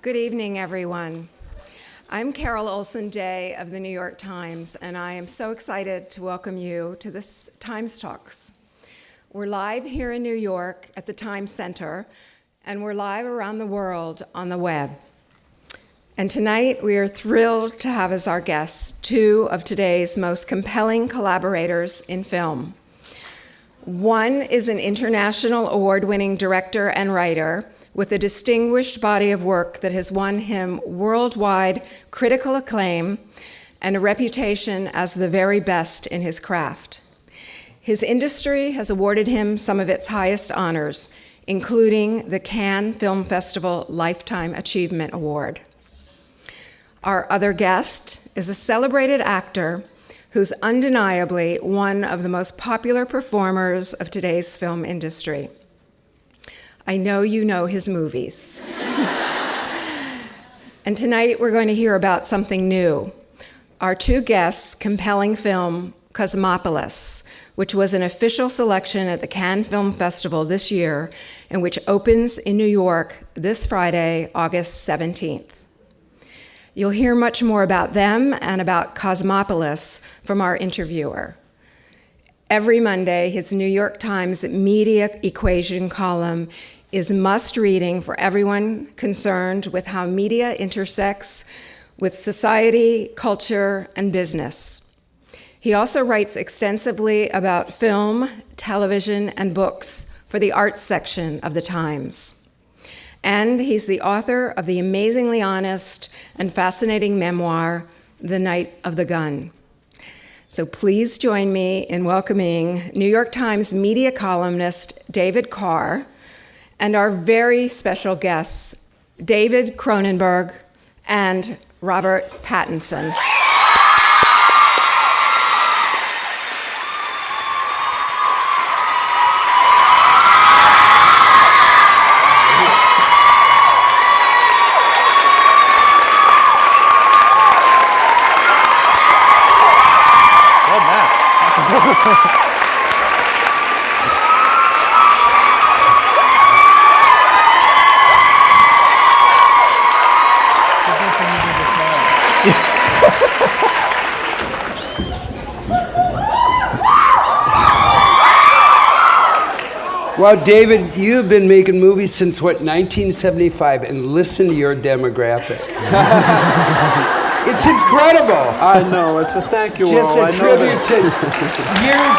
Good evening, everyone. I'm Carol Olson Day of the New York Times, and I am so excited to welcome you to this Times Talks. We're live here in New York at the Times Center, and we're live around the world on the web. And tonight, we are thrilled to have as our guests two of today's most compelling collaborators in film. One is an international award-winning director and writer with a distinguished body of work that has won him worldwide critical acclaim and a reputation as the very best in his craft. His industry has awarded him some of its highest honors, including the Cannes Film Festival Lifetime Achievement Award. Our other guest is a celebrated actor who's undeniably one of the most popular performers of today's film industry. I know you know his movies. And tonight we're going to hear about something new. Our two guests' compelling film, Cosmopolis, which was an official selection at the Cannes Film Festival this year and which opens in New York this Friday, August 17th. You'll hear much more about them and about Cosmopolis from our interviewer. Every Monday, his New York Times Media Equation column is must-reading for everyone concerned with how media intersects with society, culture, and business. He also writes extensively about film, television, and books for the arts section of the Times. And he's the author of the amazingly honest and fascinating memoir, The Night of the Gun. So please join me in welcoming New York Times media columnist David Carr and our very special guests, David Cronenberg and Robert Pattinson. Wow, David, you've been making movies since, 1975, and listen to your demographic. It's incredible. I know, thank you Just all. a tribute to years.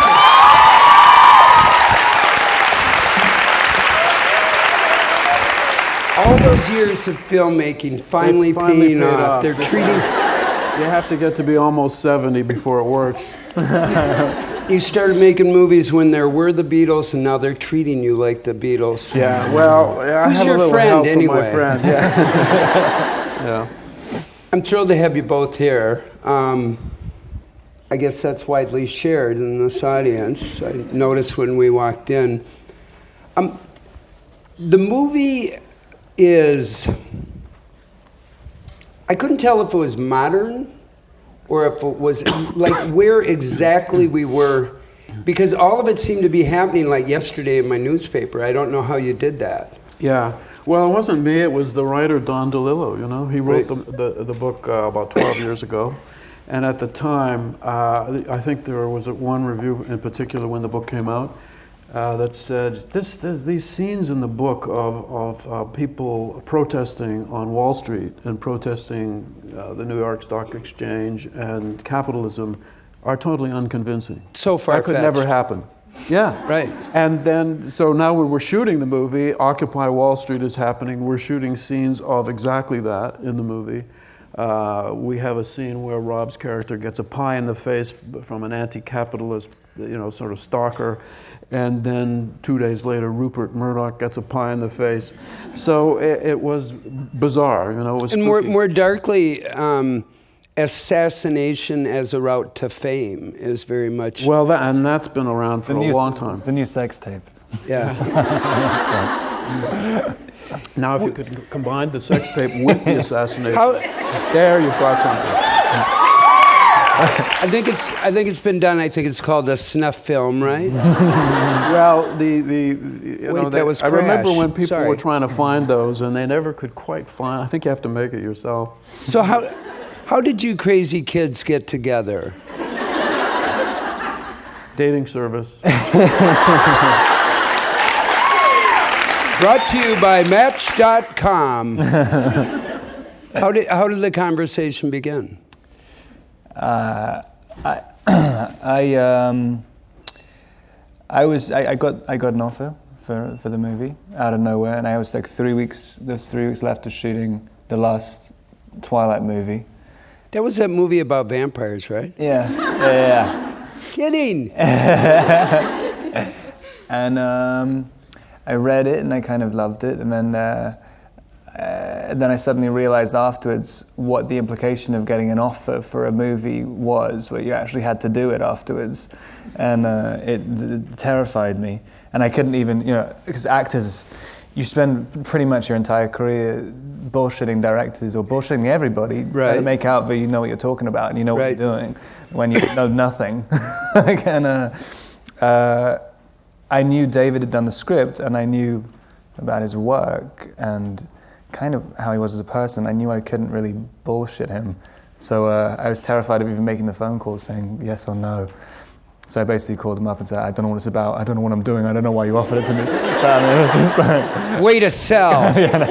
All those years of filmmaking finally paying paid off. off. They're treating... You have to get to be almost 70 before it works. You started making movies when there were the Beatles, and now they're treating you like the Beatles. Yeah, well, I Who's have your a little friend, help anyway? from my friends. Yeah. Yeah. I'm thrilled to have you both here. I guess that's widely shared in this audience. I noticed when we walked in. The movie is... I couldn't tell if it was modern or if it was like where exactly we were, because all of it seemed to be happening like yesterday in my newspaper. I don't know how you did that. Yeah. Well, it wasn't me. It was the writer Don DeLillo. You know, he wrote the book about 12 years ago, and at the time, I think there was one review in particular when the book came out that said these scenes in the book of people protesting on Wall Street and protesting the New York Stock Exchange and capitalism are totally unconvincing. So far-fetched. That could never happen. Yeah. Right. And then, so now we were shooting the movie, Occupy Wall Street is happening, we're shooting scenes of exactly that in the movie. We have a scene where Rob's character gets a pie in the face from an anti-capitalist, sort of stalker, and then 2 days later, Rupert Murdoch gets a pie in the face. So it was bizarre, it was and spooky. more darkly, assassination as a route to fame is very much... Well, that's been around for a long time. The new sex tape. Yeah. Now, if you could combine the sex tape with the assassination, there you've got something. I think it's been done. I think it's called a snuff film, right? Well, that was I remember Crash. when people Sorry. were trying to find those, and they never could quite find. I think you have to make it yourself. So how did you crazy kids get together? Dating service. Brought to you by Match.com. How did the conversation begin? I got an offer for the movie out of nowhere, and I was like 3 weeks. There's 3 weeks left of shooting the last Twilight movie. That was that movie about vampires, right? Yeah. Kidding. And I read it and I kind of loved it, and then I suddenly realized afterwards what the implication of getting an offer for a movie was, where you actually had to do it afterwards, and it terrified me. And I couldn't even, because actors, you spend pretty much your entire career bullshitting directors or bullshitting everybody, trying to make out that you know what you're talking about and you know what you're doing, when you know nothing. I knew David had done the script, and I knew about his work and kind of how he was as a person. I knew I couldn't really bullshit him. So I was terrified of even making the phone call saying yes or no. So I basically called him up and said, I don't know what it's about, I don't know what I'm doing, I don't know why you offered it to me. But, it was just like... Way to sell. And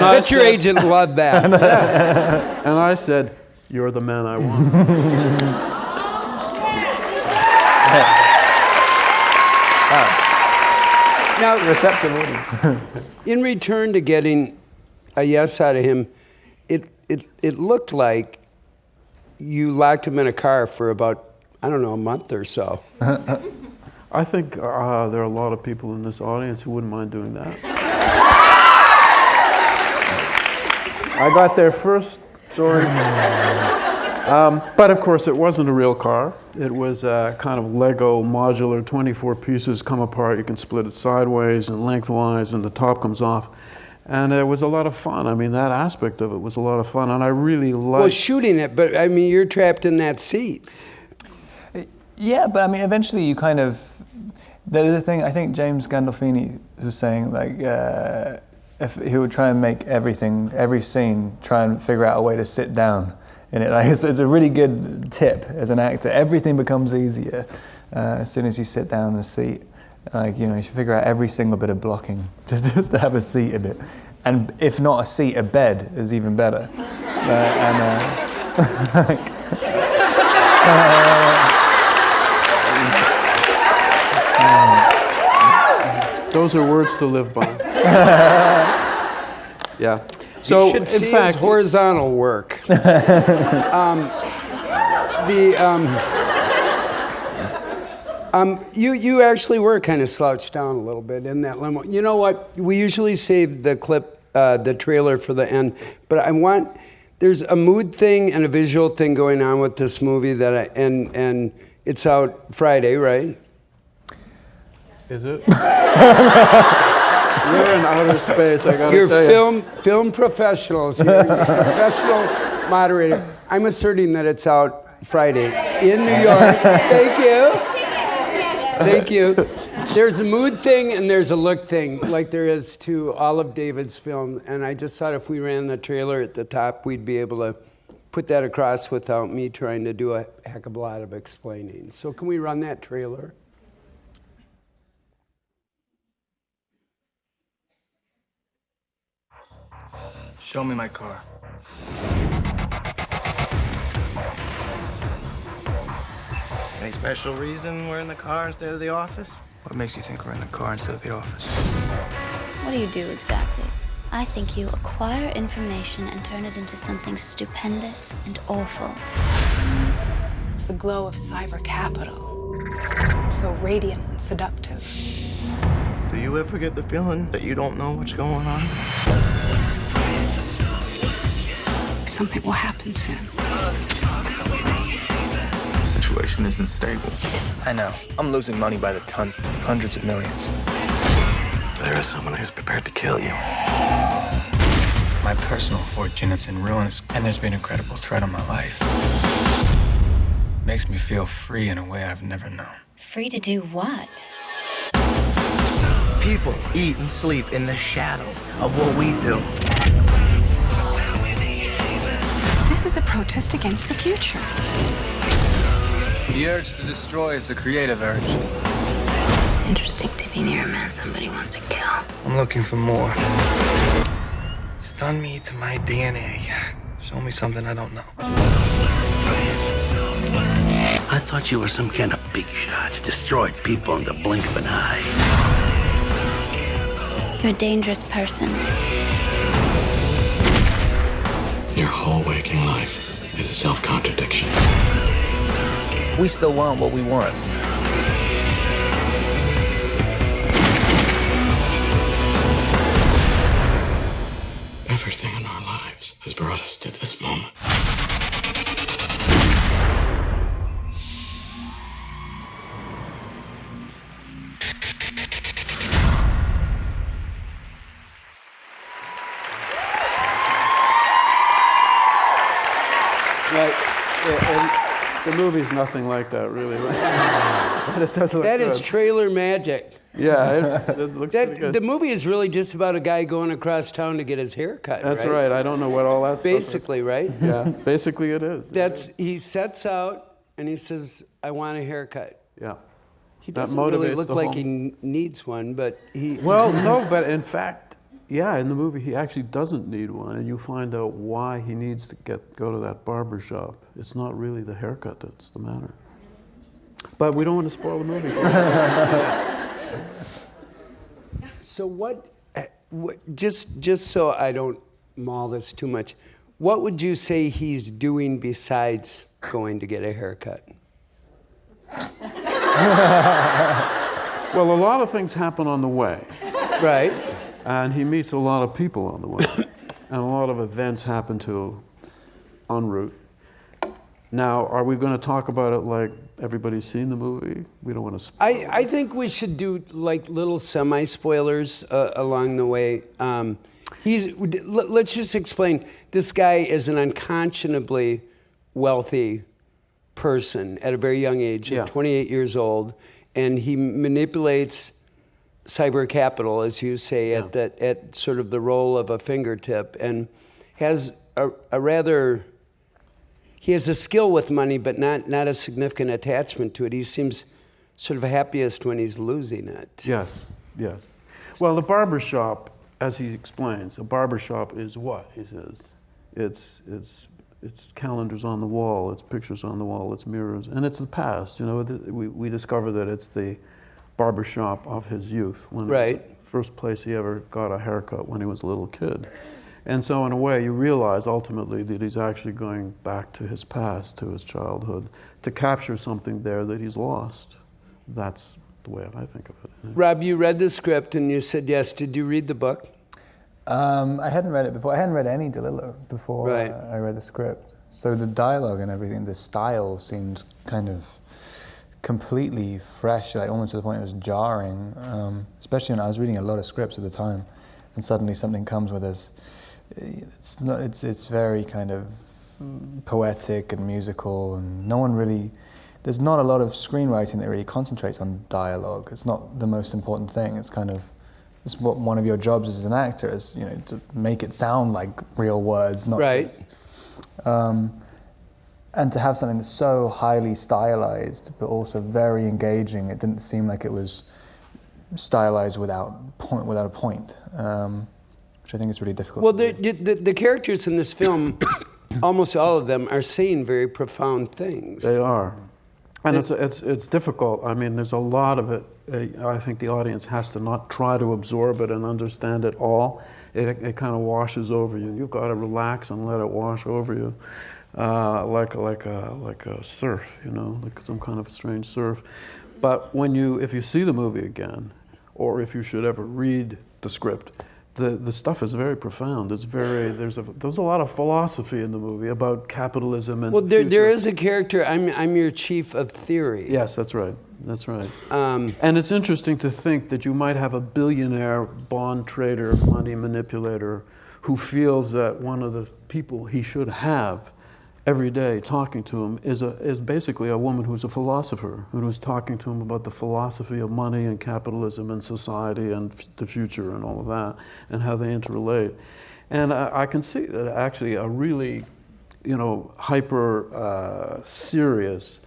I bet your agent loved that. And I said, you're the man I want. Now, receptive audience. in return to getting a yes out of him, it looked like you locked him in a car for about, I don't know, a month or so. I think there are a lot of people in this audience who wouldn't mind doing that. I got there first, sorry. But of course, it wasn't a real car. It was a kind of Lego modular, 24 pieces come apart. You can split it sideways and lengthwise, and the top comes off. And it was a lot of fun. I mean, that aspect of it was a lot of fun, and I really liked... Well, shooting it, but I mean, you're trapped in that seat. Yeah, but I mean, eventually you kind of... The thing, I think James Gandolfini was saying, like, if he would try and make every scene, try and figure out a way to sit down in it. Like, it's a really good tip as an actor. Everything becomes easier as soon as you sit down in a seat. Like, you should figure out every single bit of blocking just to have a seat in it. And if not a seat, a bed is even better. Those are words to live by. Yeah. So, you should see his horizontal work. You actually were kind of slouched down a little bit in that limo. You know what? We usually save the clip, the trailer for the end, but there's a mood thing and a visual thing going on with this movie and it's out Friday, right? Is it? You're in outer space, I gotta tell you. Film professionals here. You're a professional moderator. I'm asserting that it's out Friday in New York. Thank you. Thank you. There's a mood thing and there's a look thing, like there is to all of David's film. And I just thought if we ran the trailer at the top, we'd be able to put that across without me trying to do a heck of a lot of explaining. So can we run that trailer? Show me my car. Any special reason we're in the car instead of the office? What makes you think we're in the car instead of the office? What do you do exactly? I think you acquire information and turn it into something stupendous and awful. It's the glow of cyber capital. So radiant and seductive. Do you ever get the feeling that you don't know what's going on? Something will happen soon. The situation isn't stable. I know. I'm losing money by the ton. Hundreds of millions. There is someone who's prepared to kill you. My personal fortune is in ruins, and there's been a credible threat on my life. Makes me feel free in a way I've never known. Free to do what? People eat and sleep in the shadow of what we do. This is a protest against the future. The urge to destroy is a creative urge. It's interesting to be near a man somebody wants to kill. I'm looking for more. Stun me to my DNA. Show me something I don't know. I thought you were some kind of big shot. Destroyed people in the blink of an eye. You're a dangerous person. Your whole waking life is a self-contradiction. We still want what we want. Everything in our lives has brought us to this moment. Right. And the movie's nothing like that, really. Right? But it does look That good. is trailer magic. Yeah, it looks pretty good. The movie is really just about a guy going across town to get his hair cut. That's right. I don't know what all that stuff Basically, right? is. Yeah, basically it is. He sets out and he says, "I want a haircut." Yeah. He That doesn't really motivates look the like whole- he needs one, but he. Well, no, but in fact, yeah, in the movie he actually doesn't need one, and you find out why he needs to go to that barber shop. It's not really the haircut that's the matter. But we don't want to spoil the movie. So what? Just so I don't maul this too much, what would you say he's doing besides going to get a haircut? Well, a lot of things happen on the way, Right. and he meets a lot of people on the way, and a lot of events happen to en route. Now, are we going to talk about it like everybody's seen the movie? We don't want to spoil it. I think we should do like little semi-spoilers along the way. Let's just explain. This guy is an unconscionably wealthy person at a very young age, Yeah. 28 years old, and he manipulates cyber capital, as you say, at sort of the roll of a fingertip, and has a rather. He has a skill with money, but not a significant attachment to it. He seems sort of happiest when he's losing it. Yes, yes. Well, the barber shop, as he explains, a barber shop is what? He says, it's calendars on the wall, it's pictures on the wall, it's mirrors, and it's the past. You know, we discover that it's the barber shop of his youth, when it was Right. the first place he ever got a haircut when he was a little kid. And so in a way, you realize ultimately that he's actually going back to his past, to his childhood, to capture something there that he's lost. That's the way I think of it. Rob, you read the script and you said yes. Did you read the book? I hadn't read it before. I hadn't read any DeLillo before Right. I read the script. So the dialogue and everything, the style seemed kind of completely fresh, like almost to the point it was jarring, especially when I was reading a lot of scripts at the time, and suddenly something comes where it's very kind of poetic and musical, and there's not a lot of screenwriting that really concentrates on dialogue. It's not the most important thing. It's it's what one of your jobs as an actor is, to make it sound like real words, not Right. just, and to have something that's so highly stylized but also very engaging. It didn't seem like it was stylized without a point. Which I think is really difficult. Well, to do. the characters in this film, almost all of them, are saying very profound things. They are. And it's difficult. I mean, there's a lot of it. I think the audience has to not try to absorb it and understand it all. It kind of washes over you. You've got to relax and let it wash over you, like a surf, like some kind of a strange surf. But if you see the movie again, or if you should ever read the script, the stuff is very profound. There's a lot of philosophy in the movie about capitalism and Well, the there future. is a character. I'm your chief of theory. Yes, that's right. That's right. And it's interesting to think that you might have a billionaire bond trader, money manipulator, who feels that one of the people he should have every day talking to him is basically a woman who's a philosopher, who's talking to him about the philosophy of money and capitalism and society and the future and all of that, and how they interrelate. And I can see that actually a really, hyper serious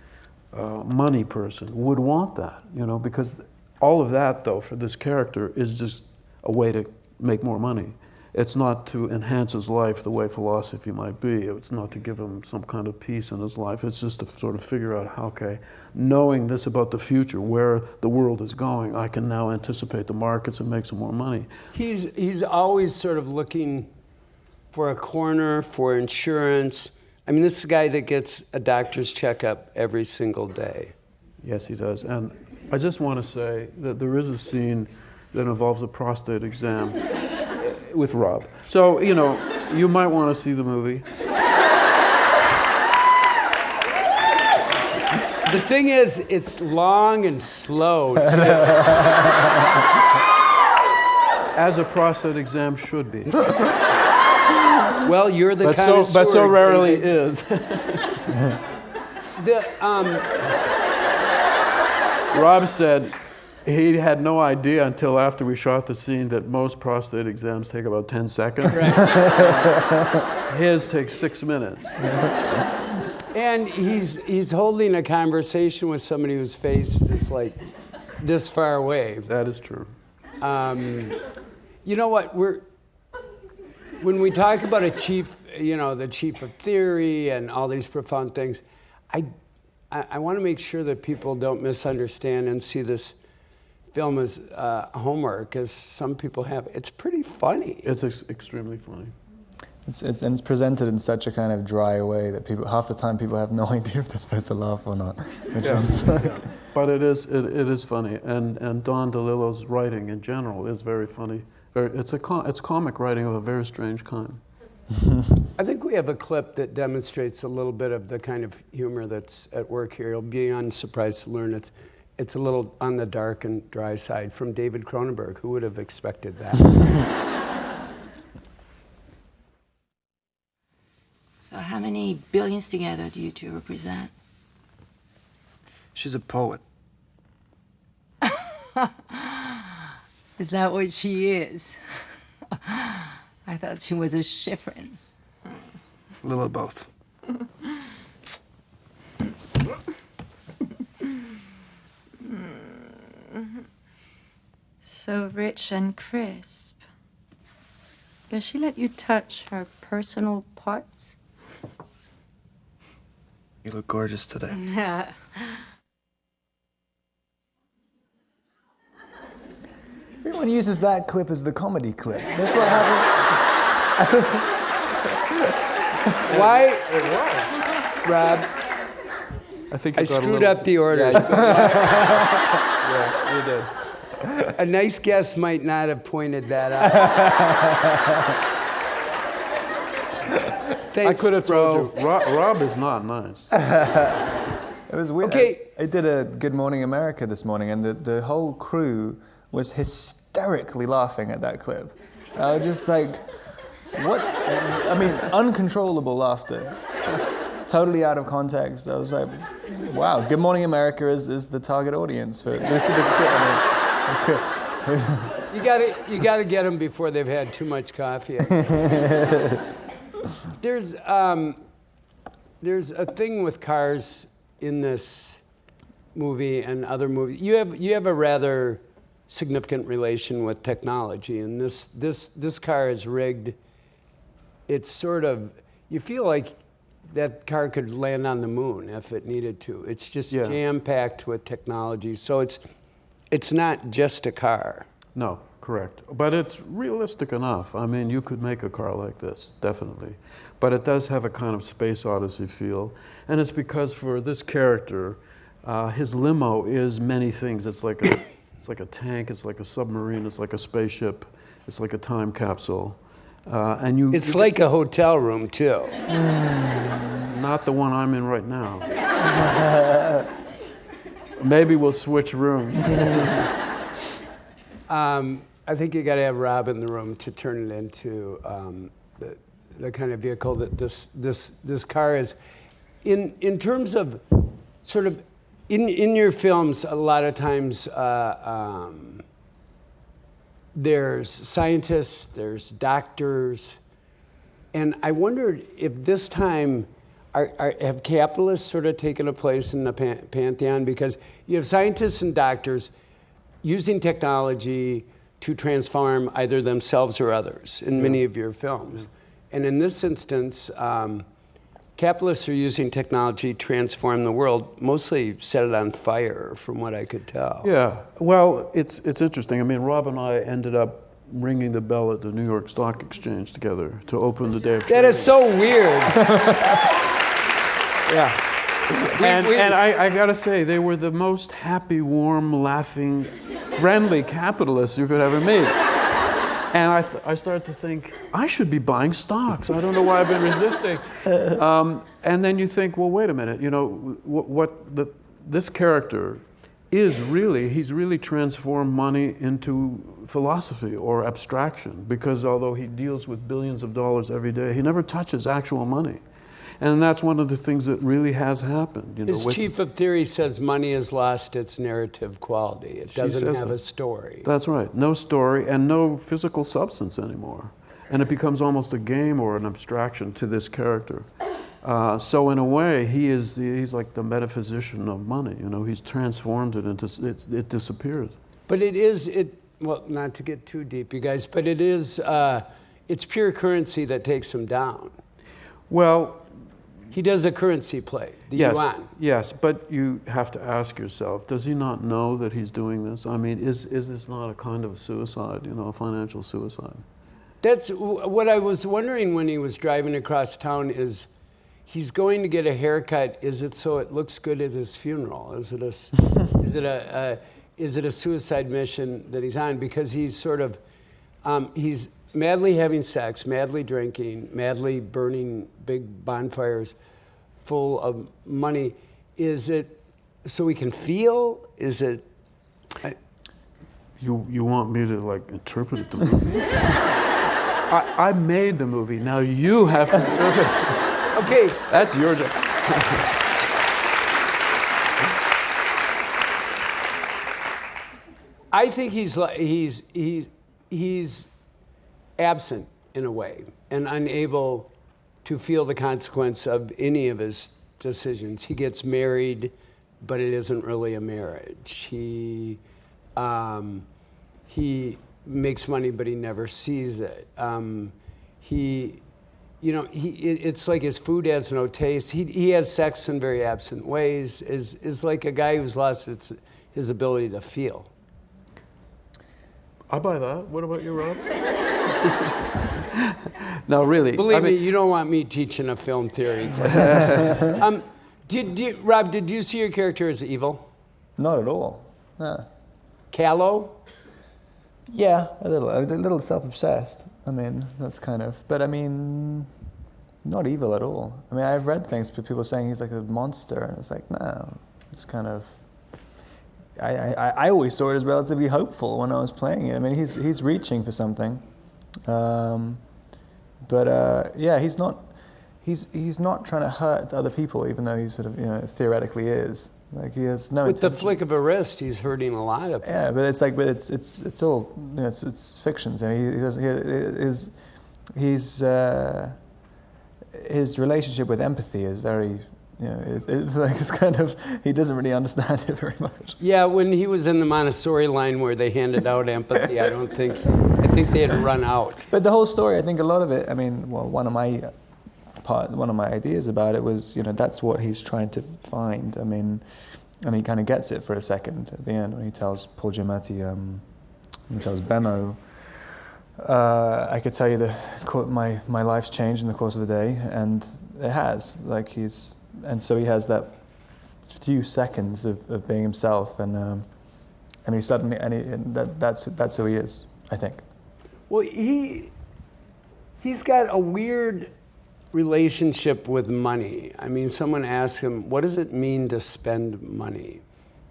money person would want that, because all of that, though, for this character is just a way to make more money. It's not to enhance his life the way philosophy might be. It's not to give him some kind of peace in his life. It's just to sort of figure out how, okay, knowing this about the future, where the world is going, I can now anticipate the markets and make some more money. He's always sort of looking for a corner, for insurance. I mean, this is a guy that gets a doctor's checkup every single day. Yes, he does. And I just want to say that there is a scene that involves a prostate exam with Rob. So, you might want to see the movie. The thing is, it's long and slow, too. As a prostate exam should be. Well, you're the connoisseur. But so rarely is. Rob said he had no idea until after we shot the scene that most prostate exams take about 10 seconds. Right. His takes 6 minutes. And he's holding a conversation with somebody whose face is like this far away. That is true. You know what? When we talk about the chief of theory and all these profound things, I want to make sure that people don't misunderstand and see this film as homework, as some people have. It's pretty funny. It's extremely funny. It's presented in such a kind of dry way that half the time people have no idea if they're supposed to laugh or not. But it is funny, and Don DeLillo's writing in general is very funny. It's comic writing of a very strange kind. I think we have a clip that demonstrates a little bit of the kind of humor that's at work here. You'll be unsurprised to learn it's a little on the dark and dry side from David Cronenberg. Who would have expected that? So how many billions together do you two represent? She's a poet. Is that what she is? I thought she was a Schifrin. A little of both. So rich and crisp. Does she let you touch her personal parts? You look gorgeous today. Yeah. Everyone uses that clip as the comedy clip. That's what happened. Why? Rob, I think I screwed up the order. Yeah, you did. A nice guest might not have pointed that out. Thanks, I could have bro. told you. Rob is not nice. It was weird. Okay. I did a Good Morning America this morning, and the whole crew was hysterically laughing at that clip. I was just like, what? I mean, uncontrollable laughter. Totally out of context. I was like, wow, Good Morning America is the target audience for the clip. You gotta get them before they've had too much coffee. There's a thing with cars in this movie and other movies. You have a rather significant relation with technology, and this car is rigged. It's sort of, you feel like that car could land on the moon if it needed to. It's just jam-packed with technology. So it's not just a car. No, correct. But it's realistic enough. I mean, you could make a car like this, definitely. But it does have a kind of space odyssey feel. And it's because for this character, his limo is many things. It's like a tank, it's like a submarine, it's like a spaceship, it's like a time capsule. It's like a hotel room, too. Not the one I'm in right now. Maybe we'll switch rooms. I think you got to have Rob in the room to turn it into the kind of vehicle that this car is. In terms of sort of in your films, a lot of times there's scientists, there's doctors, and I wondered if this time have capitalists sort of taken a place in the pantheon, because you have scientists and doctors using technology to transform either themselves or others in many of your films. And in this instance, capitalists are using technology to transform the world, mostly set it on fire, from what I could tell. Yeah, well, it's interesting. I mean, Rob and I ended up ringing the bell at the New York Stock Exchange together to open the day of trading. That is so weird. Yeah. And I gotta say, they were the most happy, warm, laughing, friendly capitalists you could ever meet. And I started to think, I should be buying stocks. I don't know why I've been resisting. And then you think, well, wait a minute, you know, this character is really, he's really transformed money into philosophy or abstraction, because although he deals with billions of dollars every day, he never touches actual money. And that's one of the things that really has happened. You know, his chief of theory says money has lost its narrative quality. It doesn't have a story. That's right. No story and no physical substance anymore. And it becomes almost a game or an abstraction to this character. So in a way, he's like the metaphysician of money. You know, he's transformed it into, it disappears. But well, not to get too deep, you guys, but it's pure currency that takes him down. Well, he does a currency play, the yuan. Yes, but you have to ask yourself, does he not know that he's doing this? I mean, is this not a kind of suicide, you know, a financial suicide? That's what I was wondering when he was driving across town is, he's going to get a haircut. Is it so it looks good at his funeral? Is it a suicide mission that he's on? Because he's sort of, he's madly having sex, madly drinking, madly burning big bonfires full of money. Is it so he can feel? Is it? You want me to like interpret the movie? I made the movie. Now you have to interpret it. Okay, that's your job. I think he's absent in a way and unable to feel the consequence of any of his decisions. He gets married, but it isn't really a marriage. He makes money, but he never sees it. It's like his food has no taste. He has sex in very absent ways. Is like a guy who's lost his ability to feel. I buy that. What about you, Rob? No, really. Believe me, you don't want me teaching a film theory class. Rob, did you see your character as evil? Not at all. No. Callow? Yeah, a little self-obsessed. I mean, that's kind of, but I mean, not evil at all. I mean, I've read things, people saying he's like a monster, and it's like, no, it's kind of, I always saw it as relatively hopeful when I was playing it. I mean, he's reaching for something, yeah, he's not trying to hurt other people, even though he sort of, theoretically is. Like he has no With intention. the flick of a wrist, he's hurting a lot of people. Yeah, but it's like, it's all, it's fictions, and his relationship with empathy is very, it's like it's kind of, he doesn't really understand it very much. Yeah, when he was in the Montessori line where they handed out empathy, I think they had run out. But the whole story, I think a lot of it, I mean, well, one of my ideas about it was, that's what he's trying to find. I mean, and he kind of gets it for a second at the end when he tells Paul Giamatti, he tells Benno, I could tell you my life's changed in the course of the day, and it has. And so he has that few seconds of being himself, and he suddenly, that's who he is, I think. Well, he's got a weird relationship with money. I mean, someone asked him, what does it mean to spend money?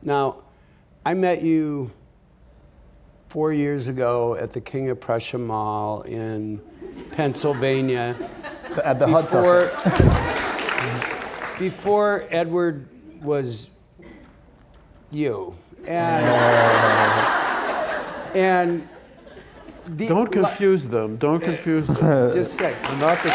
Now, I met you 4 years ago at the King of Prussia Mall in Pennsylvania. At the hot topic. Before Edward was you. And Don't confuse them. Don't confuse them. Just a sec. They're not the.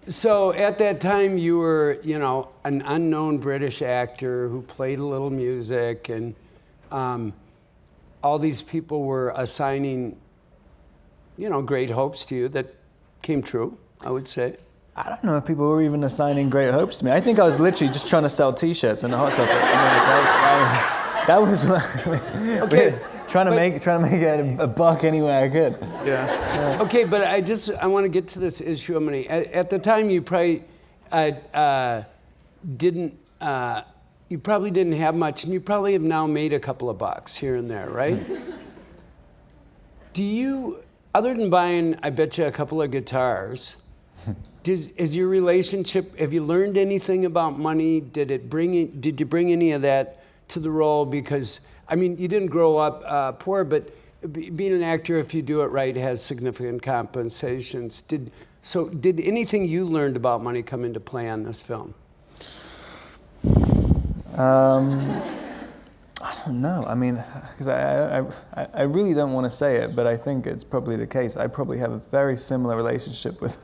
So at that time, you were, you know, an unknown British actor who played a little music, and all these people were assigning, you know, great hopes to you that came true, I would say. I don't know if people were even assigning great hopes to me. I think I was literally just trying to sell T-shirts in the hot topic. That was Okay. trying to make a buck any way I could. Yeah. Okay, but I want to get to this issue of money. At the time, you probably didn't have much, and you probably have now made a couple of bucks here and there, right? Do you, other than buying, I bet you, a couple of guitars, is your relationship, have you learned anything about money? Did you bring any of that to the role? Because, I mean, you didn't grow up poor, but being an actor, if you do it right, has significant compensations. Did anything you learned about money come into play on this film? I don't know. I mean, because I really don't want to say it, but I think it's probably the case. I probably have a very similar relationship with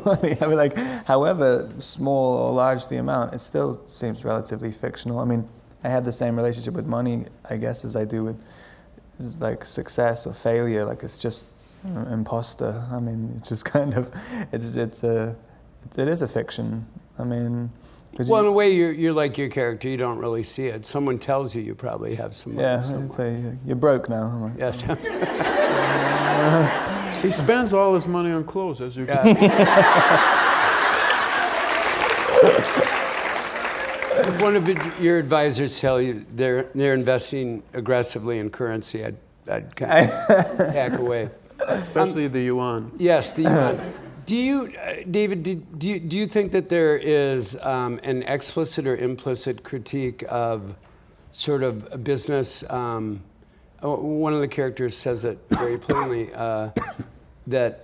money. I mean, like, however small or large the amount, it still seems relatively fictional. I mean, I have the same relationship with money, I guess, as I do with like success or failure. Like, it's just an imposter. I mean, it's just kind of, it is a fiction. I mean. Well, in a way, you're like your character. You don't really see it. Someone tells you probably have some money. Yeah, I'd say you're broke now. I'm like, yes. He spends all his money on clothes, as you can see. If one of your advisors tell you they're investing aggressively in currency, I'd kind of back away. Especially the yuan. Yes, the yuan. Do you, David, do you think that there is an explicit or implicit critique of sort of a business? One of the characters says it very plainly, that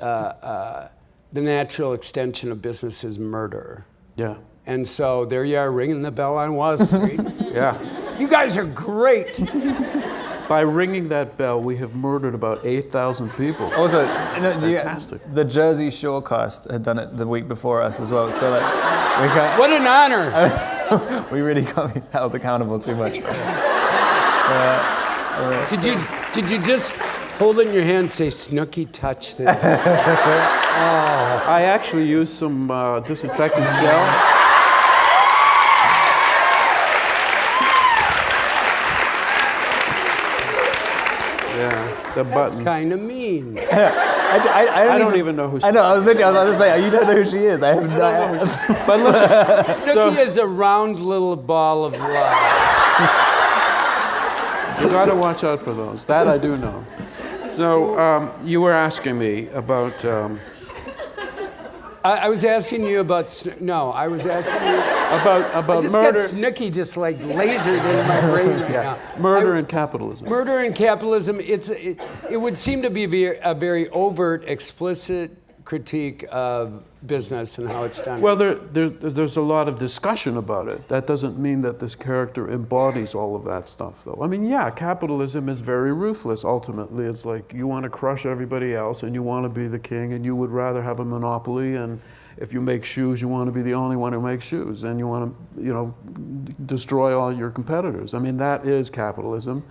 the natural extension of business is murder. Yeah. And so there you are ringing the bell on Wall Street. Yeah. You guys are great. By ringing that bell, we have murdered about 8,000 people. Also, fantastic. The Jersey Shore cast had done it the week before us as well. So like, we can't. What an honor! We really can't be held accountable too much. Did you just hold it in your hand and say, "Snooky, touch this"? I actually used some disinfectant gel. The button. That's kind of mean. Actually, I don't even know who she is. I know, I was about to say, you don't know who she is. I have no. But listen, Snooki is a round little ball of love. You got to watch out for those. That I do know. So you were asking me about. I was asking you about. No, I was asking you about I just murder. got Snooki just like lasered into my brain right now. Murder and capitalism. Murder and capitalism. It would seem to be a very overt, explicit critique of business and how it's done. Well, there's a lot of discussion about it. That doesn't mean that this character embodies all of that stuff, though. I mean, yeah, capitalism is very ruthless. Ultimately, it's like you want to crush everybody else, and you want to be the king, and you would rather have a monopoly. And if you make shoes, you want to be the only one who makes shoes, and you want to, destroy all your competitors. I mean, that is capitalism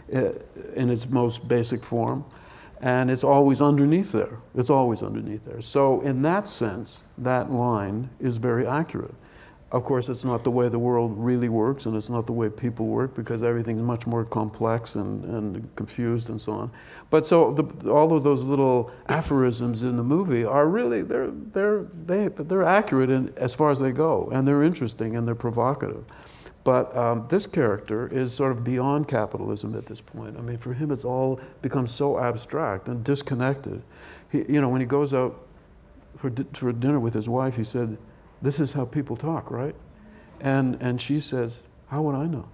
in its most basic form. And it's always underneath there. It's always underneath there. So in that sense, that line is very accurate. Of course, it's not the way the world really works, and it's not the way people work, because everything is much more complex and confused and so on. But so all of those little aphorisms in the movie are really, they're accurate as far as they go, and they're interesting and they're provocative. But this character is sort of beyond capitalism at this point. I mean, for him, it's all become so abstract and disconnected. When he goes out for dinner with his wife, he said, "This is how people talk, right?" And she says, "How would I know?"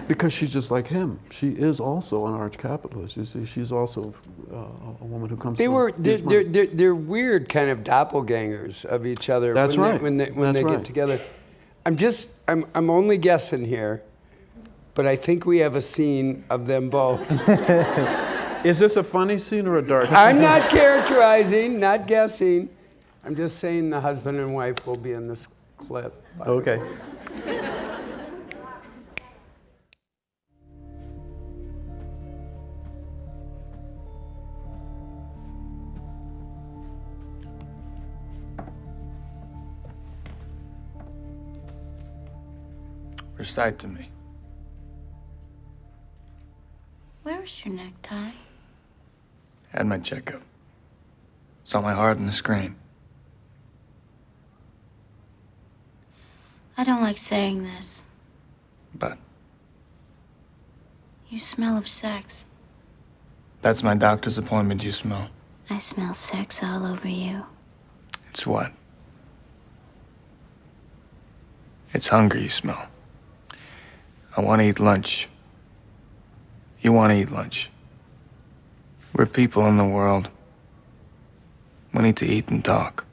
because she's just like him. She is also an arch capitalist. You see, she's also a woman who comes. They're weird kind of doppelgangers of each other. That's right. When they get together. I'm only guessing here, but I think we have a scene of them both. Is this a funny scene or a dark scene? I'm not characterizing, not guessing. I'm just saying the husband and wife will be in this clip. Okay. Recite to me. Where's your necktie? Had my checkup. Saw my heart on the screen. I don't like saying this. But You smell of sex. that's my doctor's appointment you smell. I smell sex all over you. It's what? It's hunger you smell. I want to eat lunch. You want to eat lunch. We're people in the world. We need to eat and talk.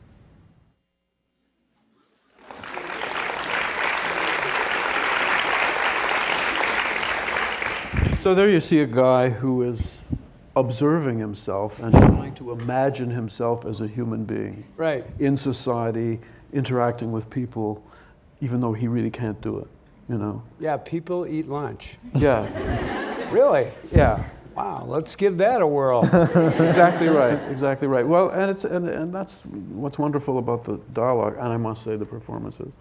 So there you see a guy who is observing himself and trying to imagine himself as a human being. Right. In society, interacting with people, even though he really can't do it, you know? Yeah, people eat lunch. Yeah. Really? Yeah. Wow, let's give that a whirl. Exactly right. Exactly right. Well, and that's what's wonderful about the dialogue, and I must say the performances,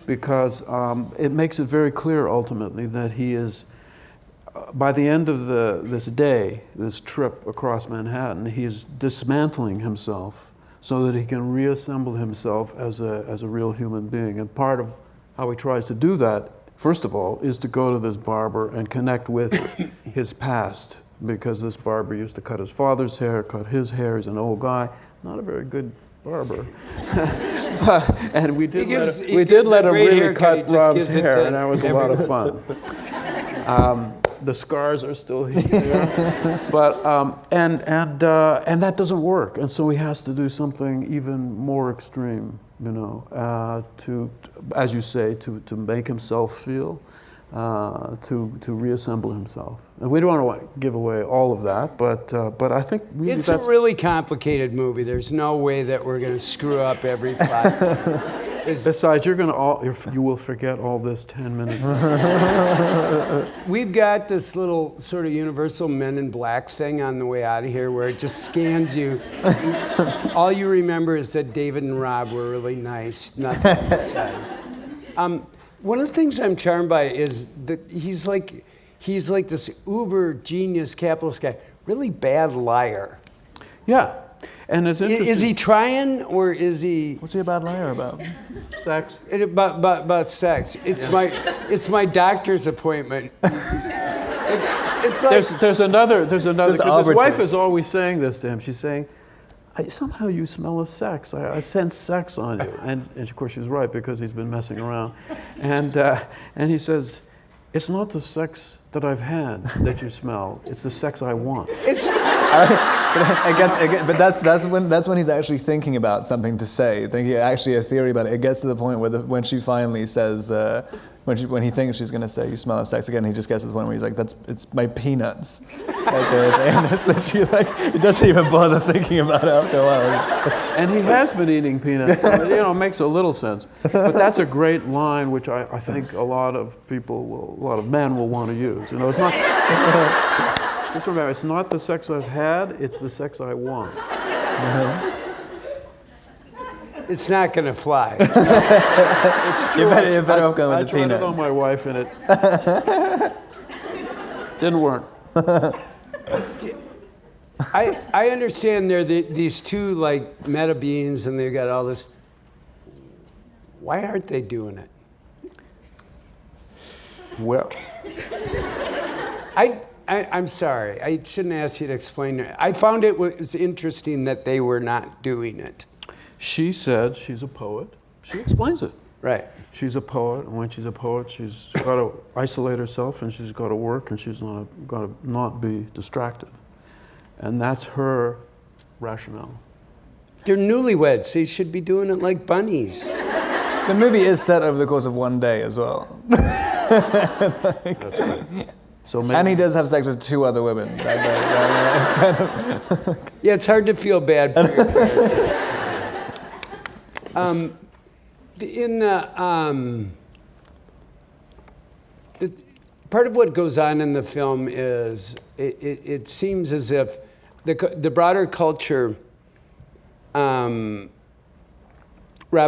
because it makes it very clear ultimately that he is, by the end of this day, this trip across Manhattan, he is dismantling himself so that he can reassemble himself as a real human being. And part of how he tries to do that, first of all, is to go to this barber and connect with his past, because this barber used to cut his father's hair, cut his hair. He's an old guy, not a very good barber. And we did let him really cut Rob's hair, and that was a lot of fun. The scars are still here, but and that doesn't work, and so he has to do something even more extreme, you know, to, as you say, to make himself feel, to reassemble himself. And we don't want to give away all of that, but I think really it's a really complicated movie. There's no way that we're going to screw up every plot. Besides, you will forget all this 10 minutes. We've got this little sort of universal Men in Black thing on the way out of here where it just scans you. All you remember is that David and Rob were really nice. Nothing said. One of the things I'm charmed by is that he's like this uber genius capitalist guy, really bad liar. Yeah. And it's interesting. Is he trying, or is he? What's he a bad liar about? Sex. About sex. It's my doctor's appointment. It's like there's another. Because his wife arbitrary. is always saying this to him. She's saying, somehow you smell of sex. I sense sex on you. And of course she's right, because he's been messing around. And he says, it's not the sex that I've had that you smell. It's the sex I want. It's just. But that's when he's actually thinking about something to say, thinking actually a theory about it. It gets to the point where when she finally says, when he thinks she's going to say, "You smell of sex" again, he just gets to the point where he's like, "It's my peanuts." And it's literally he doesn't even bother thinking about it after a while. And he has been eating peanuts. It makes a little sense. But that's a great line, which I think a lot of men will want to use. You know, it's not. Just remember, it's not the sex I've had, it's the sex I want. It's not going to fly. You're better off going with the peanuts. I tried it on my wife, and it didn't work. I understand they're these two like meta beings, and they've got all this. Why aren't they doing it? Well, I'm sorry. I shouldn't ask you to explain it. I found it was interesting that they were not doing it. she said she's a poet. She explains it. Right. She's a poet, and when she's a poet, she's got to isolate herself, and she's got to work, and she's got to not be distracted. And that's her rationale. They're newlyweds. They should be doing it like bunnies. The movie is set over the course of one day as well. That's right. So and he does have sex with 2 other women. It's kind of Yeah, it's hard to feel bad for your character. Part of what goes on in the film is it seems as if the broader culture. Rob,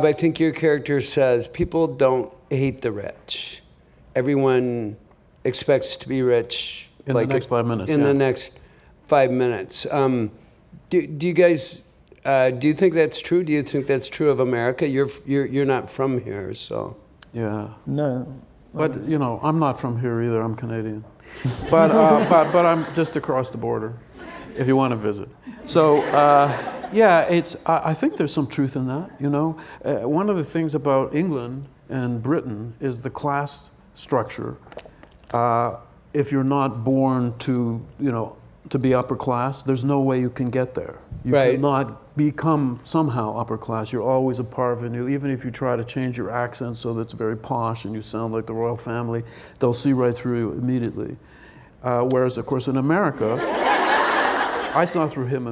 I think your character says people don't hate the rich. Everyone expects to be rich in the next 5 minutes. In the next 5 minutes. Do you guys? Do you think that's true? Do you think that's true of America? You're not from here, so. Yeah. No. But I'm not from here either. I'm Canadian. But I'm just across the border, if you want to visit. So yeah, I think there's some truth in that. One of the things about England and Britain is the class structure. If you're not born to be upper class, there's no way you can get there. You cannot become somehow upper class. You're always a parvenu. Even if you try to change your accent so that it's very posh and you sound like the royal family, they'll see right through you immediately. Whereas, of course, in America, I saw through him.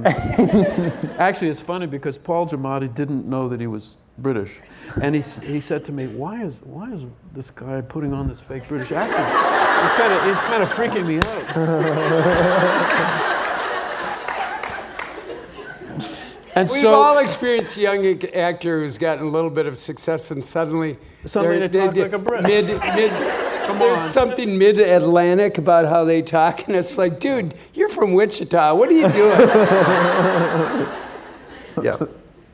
Actually, it's funny because Paul Giamatti didn't know that he was British, and he said to me, "Why is this guy putting on this fake British accent? It's kind of freaking me out." And We've all experienced a young actor who's gotten a little bit of success and suddenly they talk like a Brit. There's something mid-Atlantic about how they talk, and it's like, dude, you're from Wichita. What are you doing? Yeah.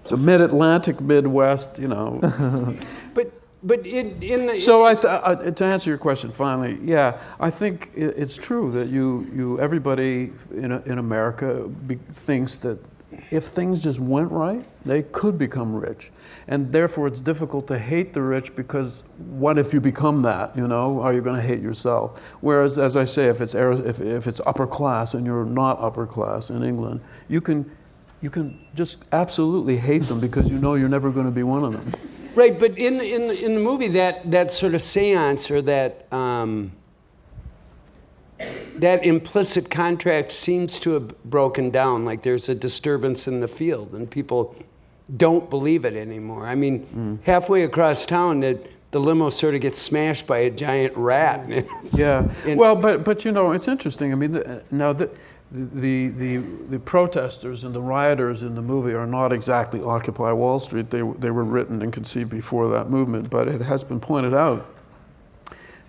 So mid-Atlantic, Midwest, But in the So to answer your question finally, yeah, I think it's true that everybody in America thinks that if things just went right, they could become rich. And therefore it's difficult to hate the rich because what if you become that, Are you going to hate yourself? Whereas, as I say, if it's upper class and you're not upper class in England, you can just absolutely hate them because you're never going to be one of them. Right, but in the movie, that sort of seance or that implicit contract seems to have broken down. Like there's a disturbance in the field, and people don't believe it anymore. I mean, halfway across town, the limo sort of gets smashed by a giant rat. Yeah. Well, but it's interesting. I mean, now the protesters and the rioters in the movie are not exactly Occupy Wall Street. They were written and conceived before that movement, but it has been pointed out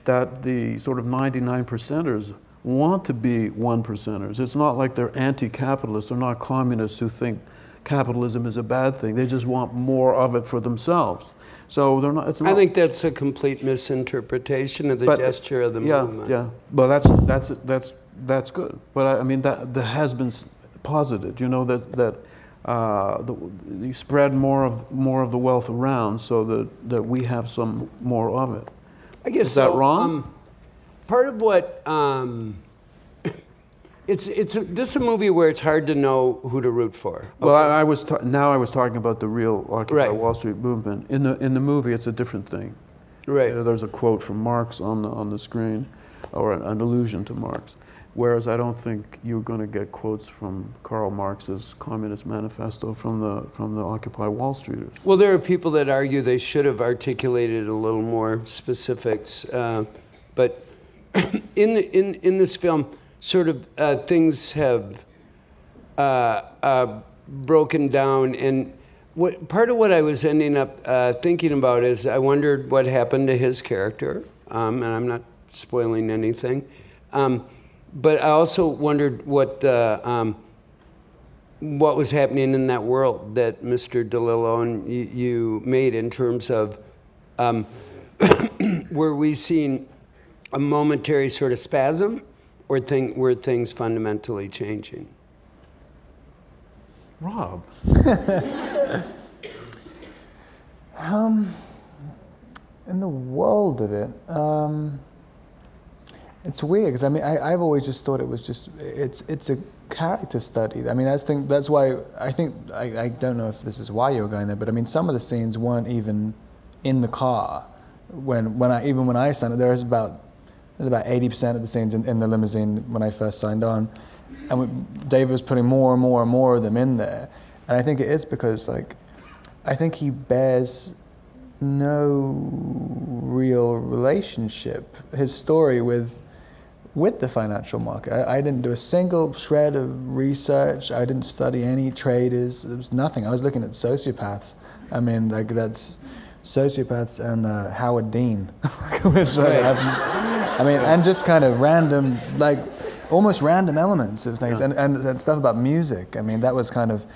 that the sort of 99%ers want to be 1%ers. It's not like they're anti-capitalist. They're not communists who think capitalism is a bad thing. They just want more of it for themselves. So they're not. I think that's a complete misinterpretation of the gesture of the movement. Yeah. Well, that's good. But I mean that has been posited. That you spread more of the wealth around so that we have some more of it. I guess is that wrong? Part of what this is a movie where it's hard to know who to root for. Okay? Well, I was talking about the real Occupy Wall Street movement. In the movie, it's a different thing. Right. There's a quote from Marx on the screen, or an allusion to Marx. Whereas I don't think you're going to get quotes from Karl Marx's Communist Manifesto from the Occupy Wall Streeters. Well, there are people that argue they should have articulated a little more specifics, but in this film, sort of things have broken down, and part of what I was ending up thinking about is I wondered what happened to his character, and I'm not spoiling anything. But I also wondered what was happening in that world that Mr. DeLillo and you made in terms of were we seeing a momentary sort of spasm, or were things fundamentally changing? Rob. In the world of it, it's weird because I mean I've always just thought it was just it's a character study. I mean that's why I think I don't know if this is why you were going there, but I mean some of the scenes weren't even in the car when I signed. There's about 80% of the scenes in the limousine when I first signed on, and Dave was putting more and more and more of them in there, and I think it is because like I think he bears no real relationship, his story with the financial market. I didn't do a single shred of research. I didn't study any traders. There was nothing. I was looking at sociopaths. I mean, like that's sociopaths and Howard Dean, which I mean, and just kind of random, like almost random elements of things, and stuff about music. I mean, that was kind of.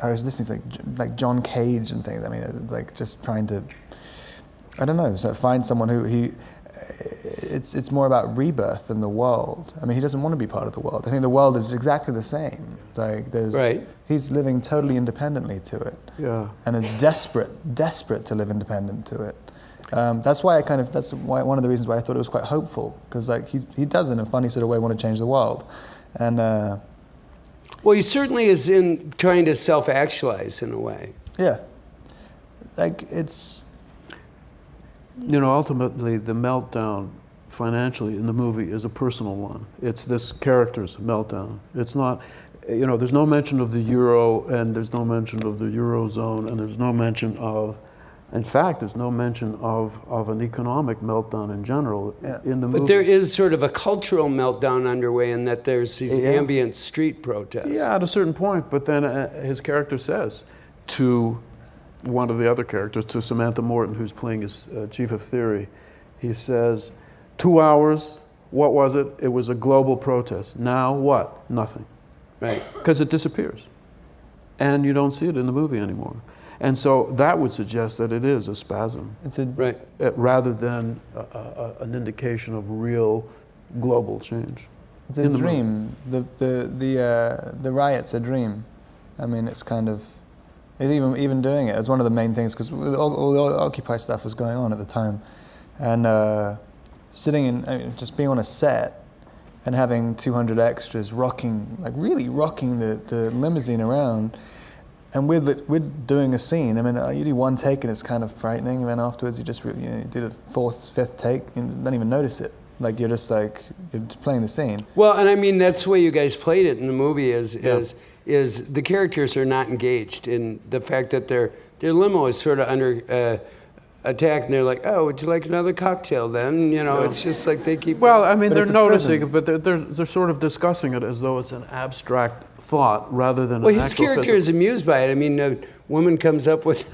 I was listening to like John Cage and things. I mean, it's like just trying to, I don't know, so find someone who it's more about rebirth than the world. I mean, he doesn't want to be part of the world. I think the world is exactly the same. Like he's living totally independently to it. Yeah. And is desperate to live independent to it. That's why one of the reasons why I thought it was quite hopeful, because like he does in a funny sort of way want to change the world, and. Well, he certainly is in trying to self-actualize in a way. Yeah. Like it's... You know, ultimately the meltdown financially in the movie is a personal one. It's this character's meltdown. It's not, you know, there's no mention of the euro and there's no mention of the eurozone and there's no mention of, in fact, there's no mention of an economic meltdown in general in the movie. But there is sort of a cultural meltdown underway in that there's these ambient street protests. Yeah, at a certain point, but then his character says to one of the other characters, to Samantha Morton, who's playing his chief of theory, he says, 2 hours, what was it? It was a global protest. Now what? Nothing. Right. Because it disappears. And you don't see it in the movie anymore. And so that would suggest that it is a spasm, rather than an indication of real global change. It's a dream. The riot's a dream. I mean, it's kind of, even doing it as one of the main things, because all the Occupy stuff was going on at the time, and just being on a set and having 200 extras really rocking the limousine around. And we're doing a scene. I mean, you do one take and it's kind of frightening, and then afterwards you just you do the fourth, fifth take and you don't even notice it. Like you're just playing the scene. Well, and I mean that's the way you guys played it in the movie. Is the characters are not engaged in the fact that their limo is sort of under attack, and they're like, "Oh, would you like another cocktail?" Then it's just like they keep. Well, I mean, they're noticing it, but they're sort of discussing it as though it's an abstract thought rather than. Well, his character is amused by it. I mean, a woman comes up with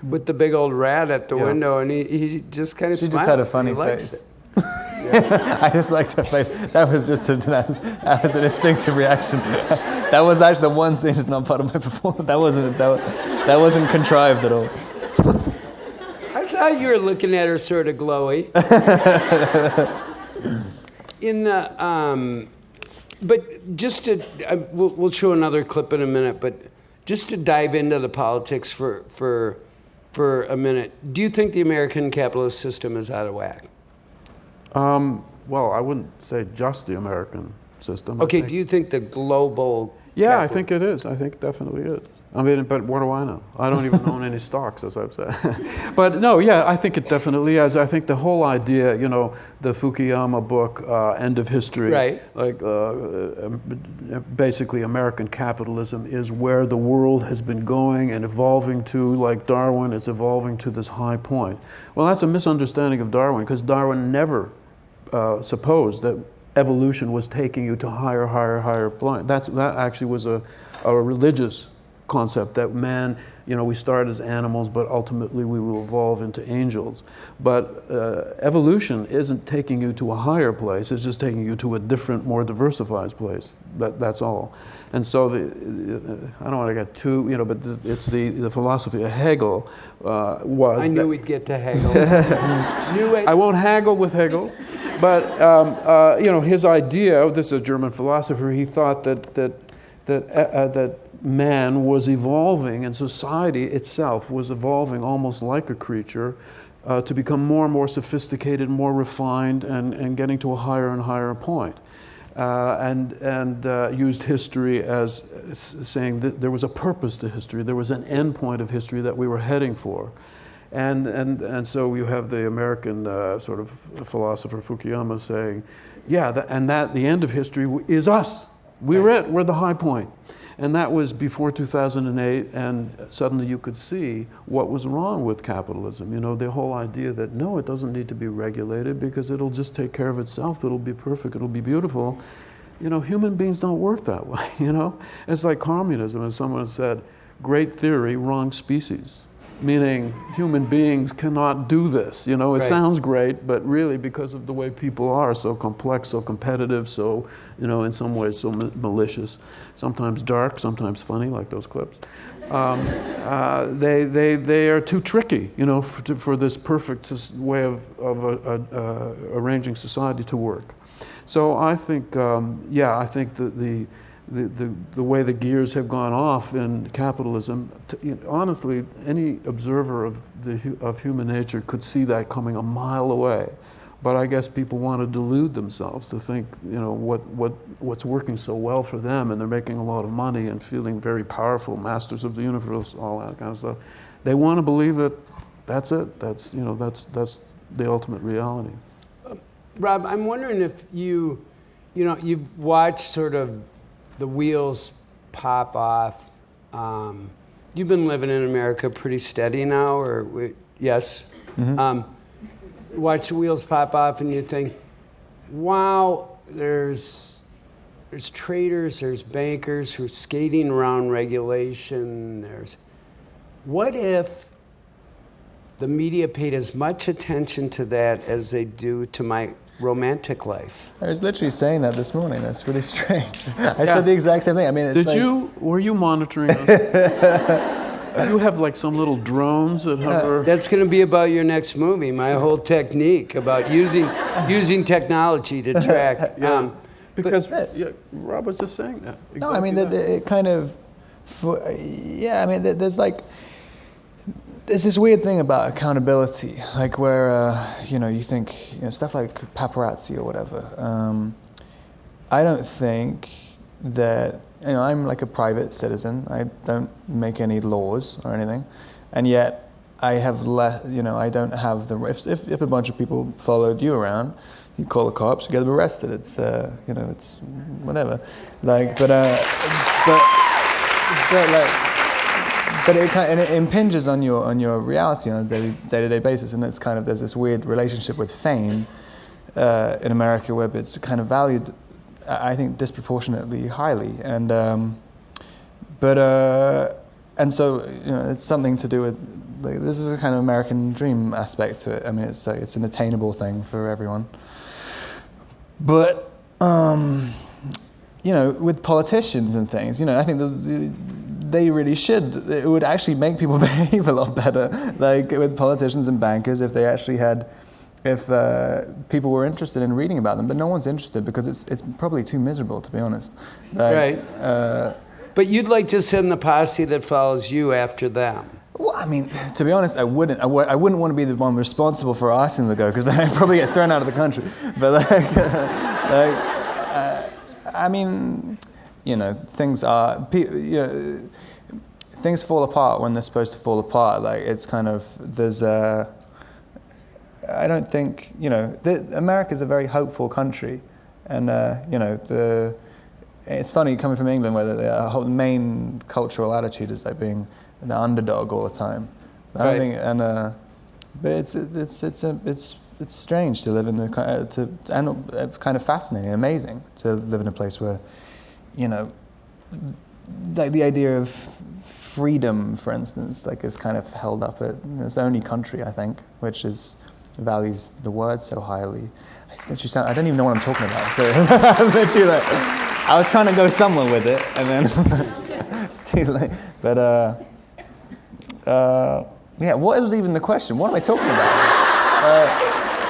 the big old rat at the window, and he just kind of smiles. She just had a funny face. I just liked her face. That was just that was an instinctive reaction. That was actually the one scene that's not part of my performance. That wasn't contrived at all. I thought you were looking at her sort of glowy. But just to, we'll show another clip in a minute. But just to dive into the politics for a minute, do you think the American capitalist system is out of whack? Well, I wouldn't say just the American system. Okay, do you think the global? Yeah, I think it is. I think it definitely is. I mean, but what do I know? I don't even own any stocks, as I've said. But no, yeah, I think it definitely is. I think the whole idea, the Fukuyama book, End of History, right? Like basically American capitalism is where the world has been going and evolving to, like Darwin is evolving to this high point. Well, that's a misunderstanding of Darwin, because Darwin never supposed that evolution was taking you to higher point. That actually was a religious concept, that man, we start as animals, but ultimately we will evolve into angels. But evolution isn't taking you to a higher place, it's just taking you to a different, more diversified place. That's all. And so I don't want to get too, but it's the philosophy of Hegel was... I knew we'd get to Hegel. I won't haggle with Hegel, but his idea, this is a German philosopher, he thought that man was evolving and society itself was evolving almost like a creature to become more and more sophisticated, more refined, and getting to a higher and higher point. And used history as saying that there was a purpose to history, there was an end point of history that we were heading for. And so you have the American sort of philosopher Fukuyama saying, yeah, the end of history is us. We're the high point. And that was before 2008, and suddenly you could see what was wrong with capitalism. You know, the whole idea that, no, it doesn't need to be regulated because it'll just take care of itself, it'll be perfect, it'll be beautiful. You know, human beings don't work that way, you know? It's like communism, as someone said, great theory, wrong species. Meaning human beings cannot do this. You know, it sounds great, but really because of the way people are, so complex, so competitive, so, you know, in some ways so malicious, sometimes dark, sometimes funny, like those clips. They are too tricky, you know, for this perfect way of arranging society to work. So I think, I think that the way the gears have gone off in capitalism, honestly, any observer of human nature could see that coming a mile away. But I guess people want to delude themselves to think, you know, what's working so well for them, and they're making a lot of money and feeling very powerful, masters of the universe, all that kind of stuff. They want to believe that that's it. That's the ultimate reality. Rob, I'm wondering if you've watched sort of the wheels pop off. You've been living in America pretty steady now, or yes? Mm-hmm. Watch the wheels pop off and you think, wow, there's traders, there's bankers who are skating around regulation. What if the media paid as much attention to that as they do to my romantic life? I was literally saying that this morning. That's really strange. I said the exact same thing. I mean, were you monitoring us? Do you have like some little drones that hover? That's going to be about your next movie. My whole technique about using technology to track. Because Rob was just saying that. Exactly. No, I mean, it kind of, I mean, there's this weird thing about accountability, like where, you think, stuff like paparazzi or whatever. I don't think that, I'm like a private citizen. I don't make any laws or anything. And yet I have I don't have the, if a bunch of people followed you around, you call the cops, you get them arrested. It's, it's whatever. Like, but it impinges on your reality on a day-to-day basis, and it's kind of, there's this weird relationship with fame in America where it's kind of valued, I think, disproportionately highly, and so it's something to do with this is a kind of American dream aspect to it. I mean, it's an attainable thing for everyone, but with politicians and things, I think they really should. It would actually make people behave a lot better, like with politicians and bankers, if they actually had. If people were interested in reading about them, but no one's interested because it's probably too miserable, to be honest. Right. But you'd like to send the posse that follows you after them. Well, I mean, to be honest, I wouldn't want to be the one responsible for asking them to go, because then I'd probably get thrown out of the country. But I mean, things things fall apart when they're supposed to fall apart. Like, it's kind of, there's I don't think, America's a very hopeful country, and it's funny coming from England where the main cultural attitude is like being the underdog all the time. I don't think, but it's strange to live in and kind of fascinating, amazing to live in a place where, like the idea of freedom, for instance, like is kind of held up at it's the only country, I think, which values the word so highly. I don't even know what I'm talking about. So literally, I was trying to go somewhere with it, and then it's too late. But what was even the question? What am I talking about?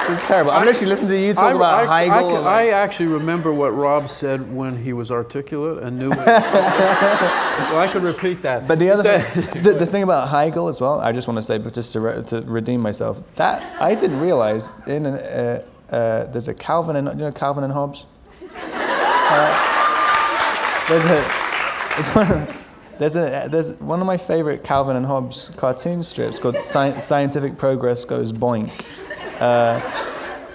It's terrible. I'm literally listening to you talk about Heigl. I actually remember what Rob said when he was articulate and knew what well, I could repeat that. But the other thing, the thing about Heigl as well, I just want to say, but just to redeem myself, that I didn't realize there's a Calvin and, you know, Calvin and Hobbes? There's one of my favorite Calvin and Hobbes cartoon strips called Scientific Progress Goes Boink.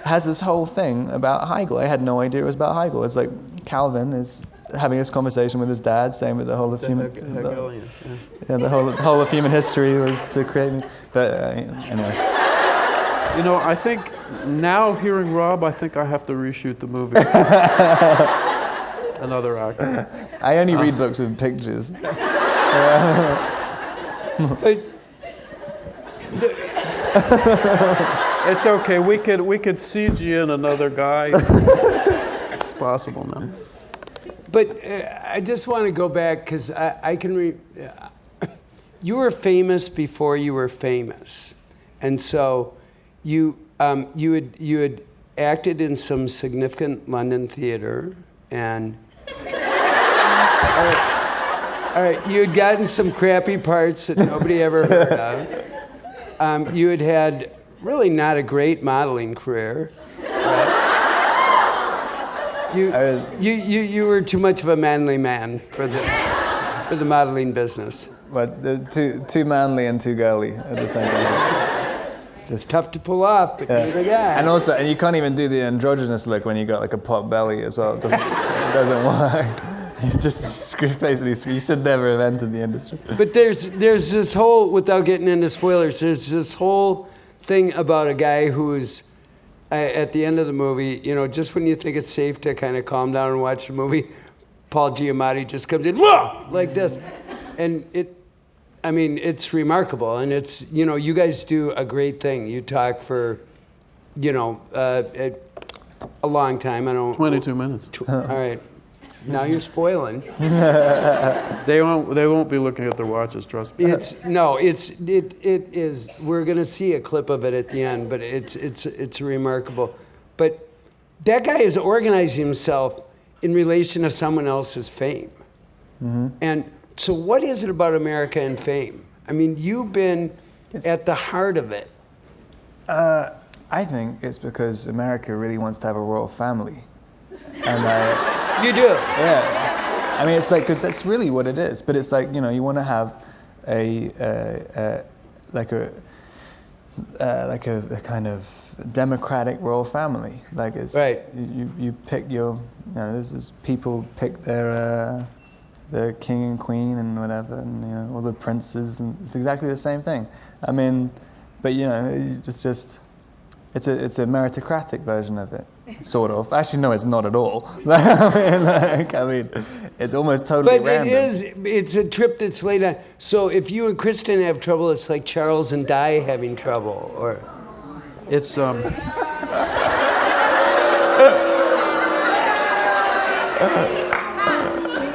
Has this whole thing about Heigl. I had no idea it was about Heigl. It's like Calvin is having this conversation with his dad, saying that the whole of human, the whole of human history was to create me. But anyway. You know, I think now hearing Rob, I think I have to reshoot the movie. Another actor. I only read books with pictures. It's okay. We could CG in another guy. It's possible now. But I just want to go back because I can you were famous before you were famous, and so you had acted in some significant London theater, and all right, you had gotten some crappy parts that nobody ever heard of. You had really not a great modeling career. You were too much of a manly man for the modeling business. But too manly and too girly at the same time. Just tough to pull off, but you're the guy. And you can't even do the androgynous look when you got like a pot belly as well. It doesn't work. You just basically, you should never have entered the industry. But there's this whole, without getting into spoilers, there's this whole thing about a guy who's at the end of the movie, you know, just when you think it's safe to kind of calm down and watch the movie, Paul Giamatti just comes in, whoa, like this. And it's remarkable. And it's, you know, you guys do a great thing. You talk for, you know, a long time. 22 minutes. All right. Now you're spoiling. They won't be looking at their watches, trust me. It is. We're gonna see a clip of it at the end, but it's remarkable. But that guy is organizing himself in relation to someone else's fame. Mm-hmm. And so what is it about America and fame? I mean, you've been at the heart of it. I think it's because America really wants to have a royal family. And you do? Yeah. I mean, it's like, because that's really what it is. But it's like, you know, you want to have a kind of democratic royal family. Like it's right. You pick your, you know, there's people pick their king and queen and whatever, and you know, all the princes, and it's exactly the same thing. I mean, but you know, it's a meritocratic version of it, sort of. Actually, no, it's not at all. I mean, it's almost totally random. But it's a trip that's laid on. So if you and Kristen have trouble, it's like Charles and Di having trouble, or it's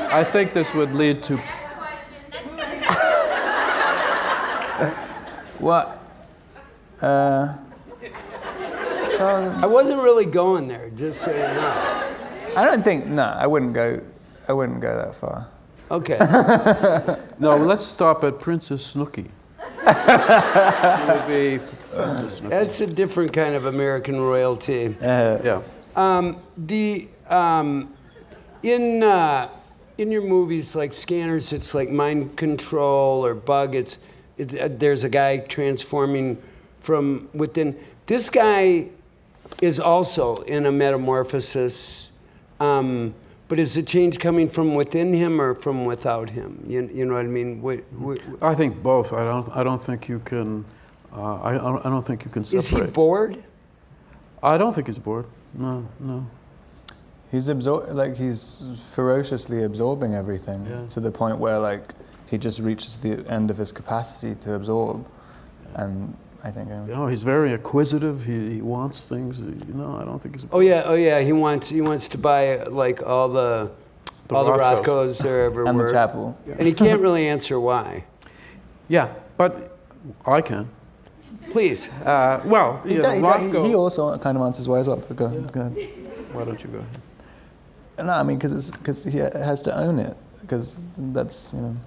I think this would lead to what? I wasn't really going there, just so you know. I wouldn't go that far. Okay. No, let's stop at Princess Snooki. It would be Princess Snooki. That's a different kind of American royalty. Yeah. In your movies like Scanners, it's like Mind Control or Bug. There's a guy transforming from within. This guy is also in a metamorphosis, but is the change coming from within him or from without him? You know what I mean? I think both. I don't think you can. I don't think you can separate. Is he bored? I don't think he's bored. No. He's he's ferociously absorbing everything to the point where like he just reaches the end of his capacity to absorb, and I think. You know, he's very acquisitive. He wants things. You know, I don't think he's. Oh yeah. He wants to buy like all the Rothkos are everywhere. And the chapel. And he can't really answer why. Yeah, but I can. Please. Well, He, you does- know, he, Rothko. he also kind of answers why as well. But go ahead. Why don't you go ahead? No, I mean, because he has to own it. Because that's, you know.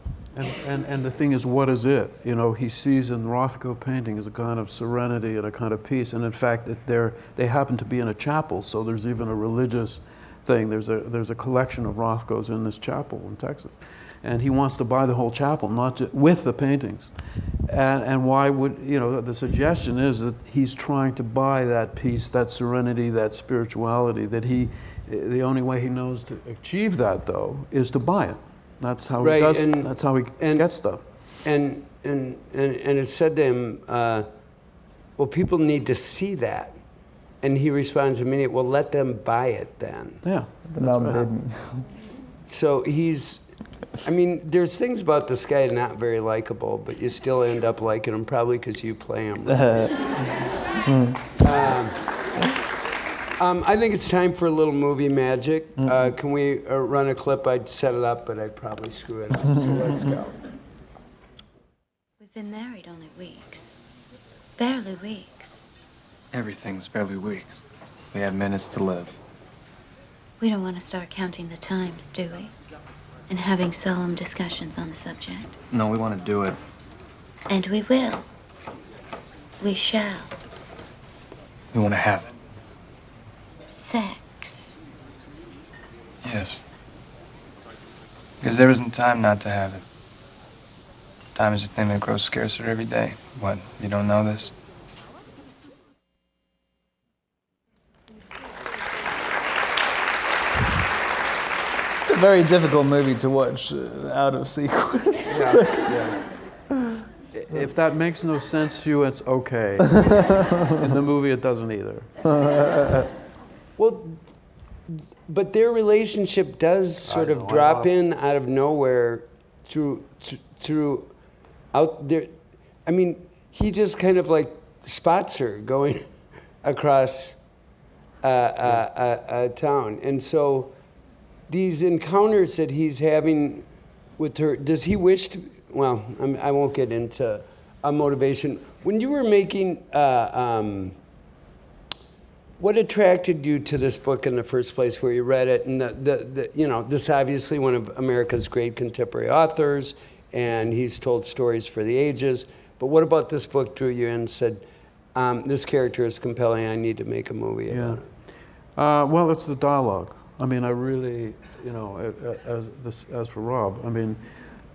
And the thing is, what is it? You know, he sees in Rothko paintings a kind of serenity and a kind of peace. And in fact, they happen to be in a chapel, so there's even a religious thing. There's a collection of Rothkos in this chapel in Texas. And he wants to buy the whole chapel, not just with the paintings. And why would, you know, the suggestion is that he's trying to buy that peace, that serenity, that spirituality, that the only way he knows to achieve that, though, is to buy it. That's how he does. That's how he gets stuff. And it's said to him, well, people need to see that. And he responds immediately, well, let them buy it then. Yeah. That's right. So I mean, there's things about this guy not very likable, but you still end up liking him, probably because you play him. I think it's time for a little movie magic. Can we run a clip? I'd set it up, but I'd probably screw it up. So let's go. We've been married only weeks. Barely weeks. Everything's barely weeks. We have minutes to live. We don't want to start counting the times, do we? And having solemn discussions on the subject. No, we want to do it. And we will. We shall. We want to have it. Sex. Yes. Because there isn't time not to have it. Time is a thing that grows scarcer every day. What, you don't know this? It's a very difficult movie to watch out of sequence. If that makes no sense to you, it's okay. In the movie, it doesn't either. Well, but their relationship does sort of drop in out of nowhere through out there. I mean, he just kind of like spots her going across a town. And so these encounters that he's having with her, does he wish to, well, I won't get into a motivation. When you were making, what attracted you to this book in the first place, where you read it? And the you know, this obviously one of America's great contemporary authors, and he's told stories for the ages. But what about this book drew you in and said, this character is compelling, I need to make a movie about it? Well, it's the dialogue. I mean, I really, you know, as for Rob, I mean,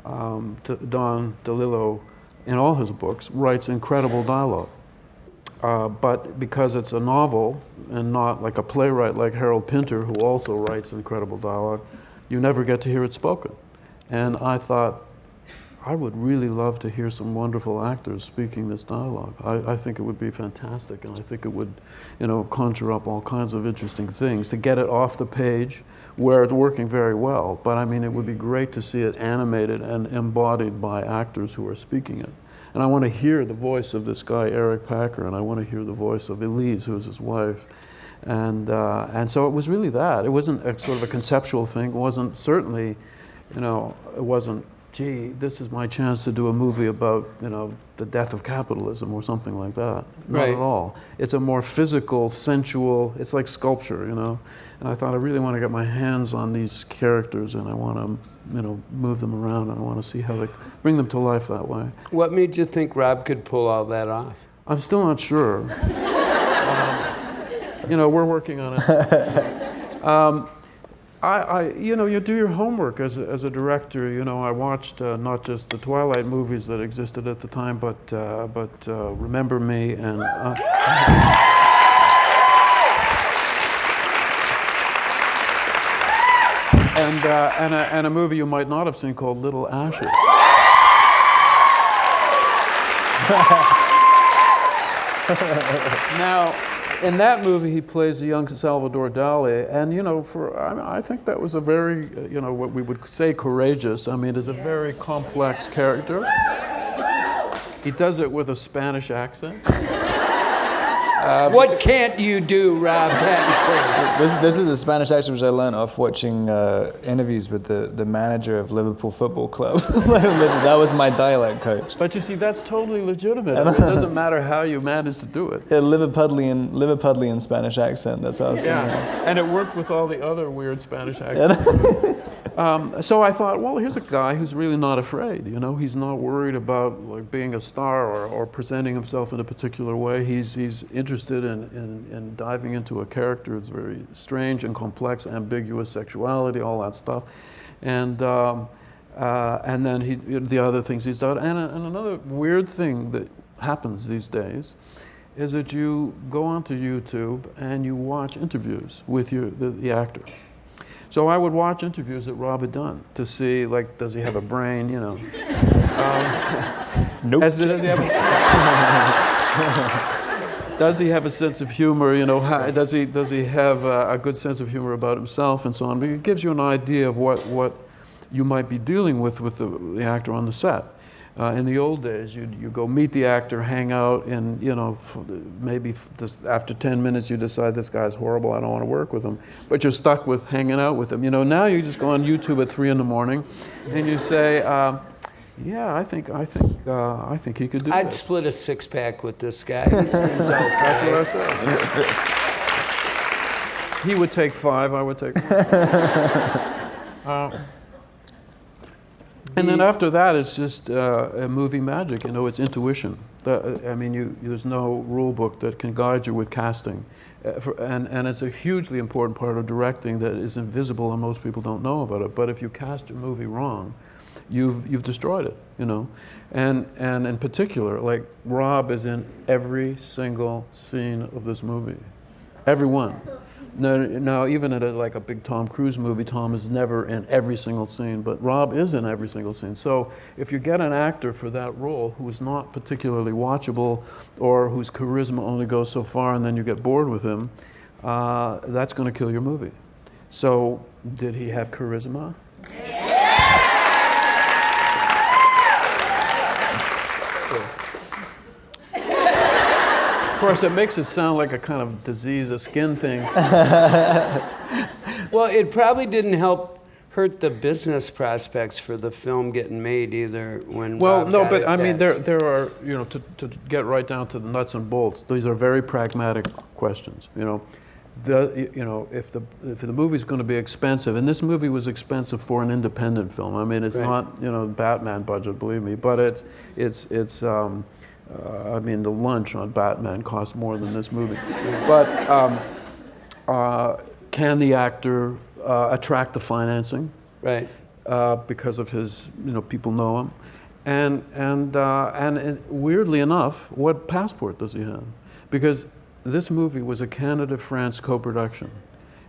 Don DeLillo, in all his books, writes incredible dialogue. But because it's a novel and not like a playwright like Harold Pinter, who also writes incredible dialogue, you never get to hear it spoken. And I thought, I would really love to hear some wonderful actors speaking this dialogue. I think it would be fantastic, and I think it would, you know, conjure up all kinds of interesting things to get it off the page, where it's working very well. But I mean, it would be great to see it animated and embodied by actors who are speaking it. And I want to hear the voice of this guy, Eric Packer, and I want to hear the voice of Elise, who is his wife. And so it was really that. It wasn't a sort of a conceptual thing. It wasn't certainly, you know, it wasn't, gee, this is my chance to do a movie about, you know, the death of capitalism or something like that. Not at all. It's a more physical, sensual, it's like sculpture, you know. And I thought, I really want to get my hands on these characters, and I want to, you know, move them around, and I want to see how they bring them to life that way. What made you think Rob could pull all that off? I'm still not sure. You know, we're working on it. You know, you do your homework as a director. You know, I watched not just the Twilight movies that existed at the time, but Remember Me and. And a movie you might not have seen called Little Ashes. Now, in that movie, he plays a young Salvador Dali, and you know, I think that was a very, you know, what we would say courageous. I mean, it's a very complex character. He does it with a Spanish accent. What can't you do, Rob Pattinson? This is a Spanish accent which I learned off watching interviews with the manager of Liverpool Football Club. That was my dialect coach. But you see, that's totally legitimate. I mean, it doesn't matter how you manage to do it. Yeah, Liverpudlian Spanish accent. That's how I was going. And it worked with all the other weird Spanish accents. So I thought, well, here's a guy who's really not afraid. You know, he's not worried about like being a star or presenting himself in a particular way. He's interested in diving into a character. It's very strange and complex, ambiguous sexuality, all that stuff, and then the other things he's done. And another weird thing that happens these days is that you go onto YouTube and you watch interviews with the actor. So I would watch interviews that Rob had done to see, like, does he have a brain, you know? Nope. Does he have a sense of humor, you know? Does he have a good sense of humor about himself and so on? But it gives you an idea of what you might be dealing with the actor on the set. In the old days, you go meet the actor, hang out, and you know, maybe just after 10 minutes you decide this guy's horrible, I don't want to work with him. But you're stuck with hanging out with him. You know, now you just go on YouTube at 3 in the morning, and you say, yeah, I think he could do I'd this. split a 6-pack with this guy. He seems okay. That's what I said. He would take 5, I would take 1. And then after that, it's just a movie magic. You know, it's intuition. I mean, there's no rule book that can guide you with casting, and it's a hugely important part of directing that is invisible and most people don't know about it. But if you cast your movie wrong, you've destroyed it. You know, and in particular, like Rob is in every single scene of this movie, every one. Now, even in like a big Tom Cruise movie, Tom is never in every single scene, but Rob is in every single scene. So if you get an actor for that role who is not particularly watchable or whose charisma only goes so far and then you get bored with him, that's going to kill your movie. So did he have charisma? Of course, it makes it sound like a kind of disease, a skin thing. Well, it probably didn't hurt the business prospects for the film getting made either. When Rob got but I mean, attached. there are, you know, to get right down to the nuts and bolts. These are very pragmatic questions. You know, if the movie's going to be expensive, and this movie was expensive for an independent film. I mean, it's not, you know, Batman budget, believe me, but it's. I mean, the lunch on Batman cost more than this movie. But can the actor attract the financing? Right. Because of his, you know, people know him. And weirdly enough, what passport does he have? Because this movie was a Canada-France co-production.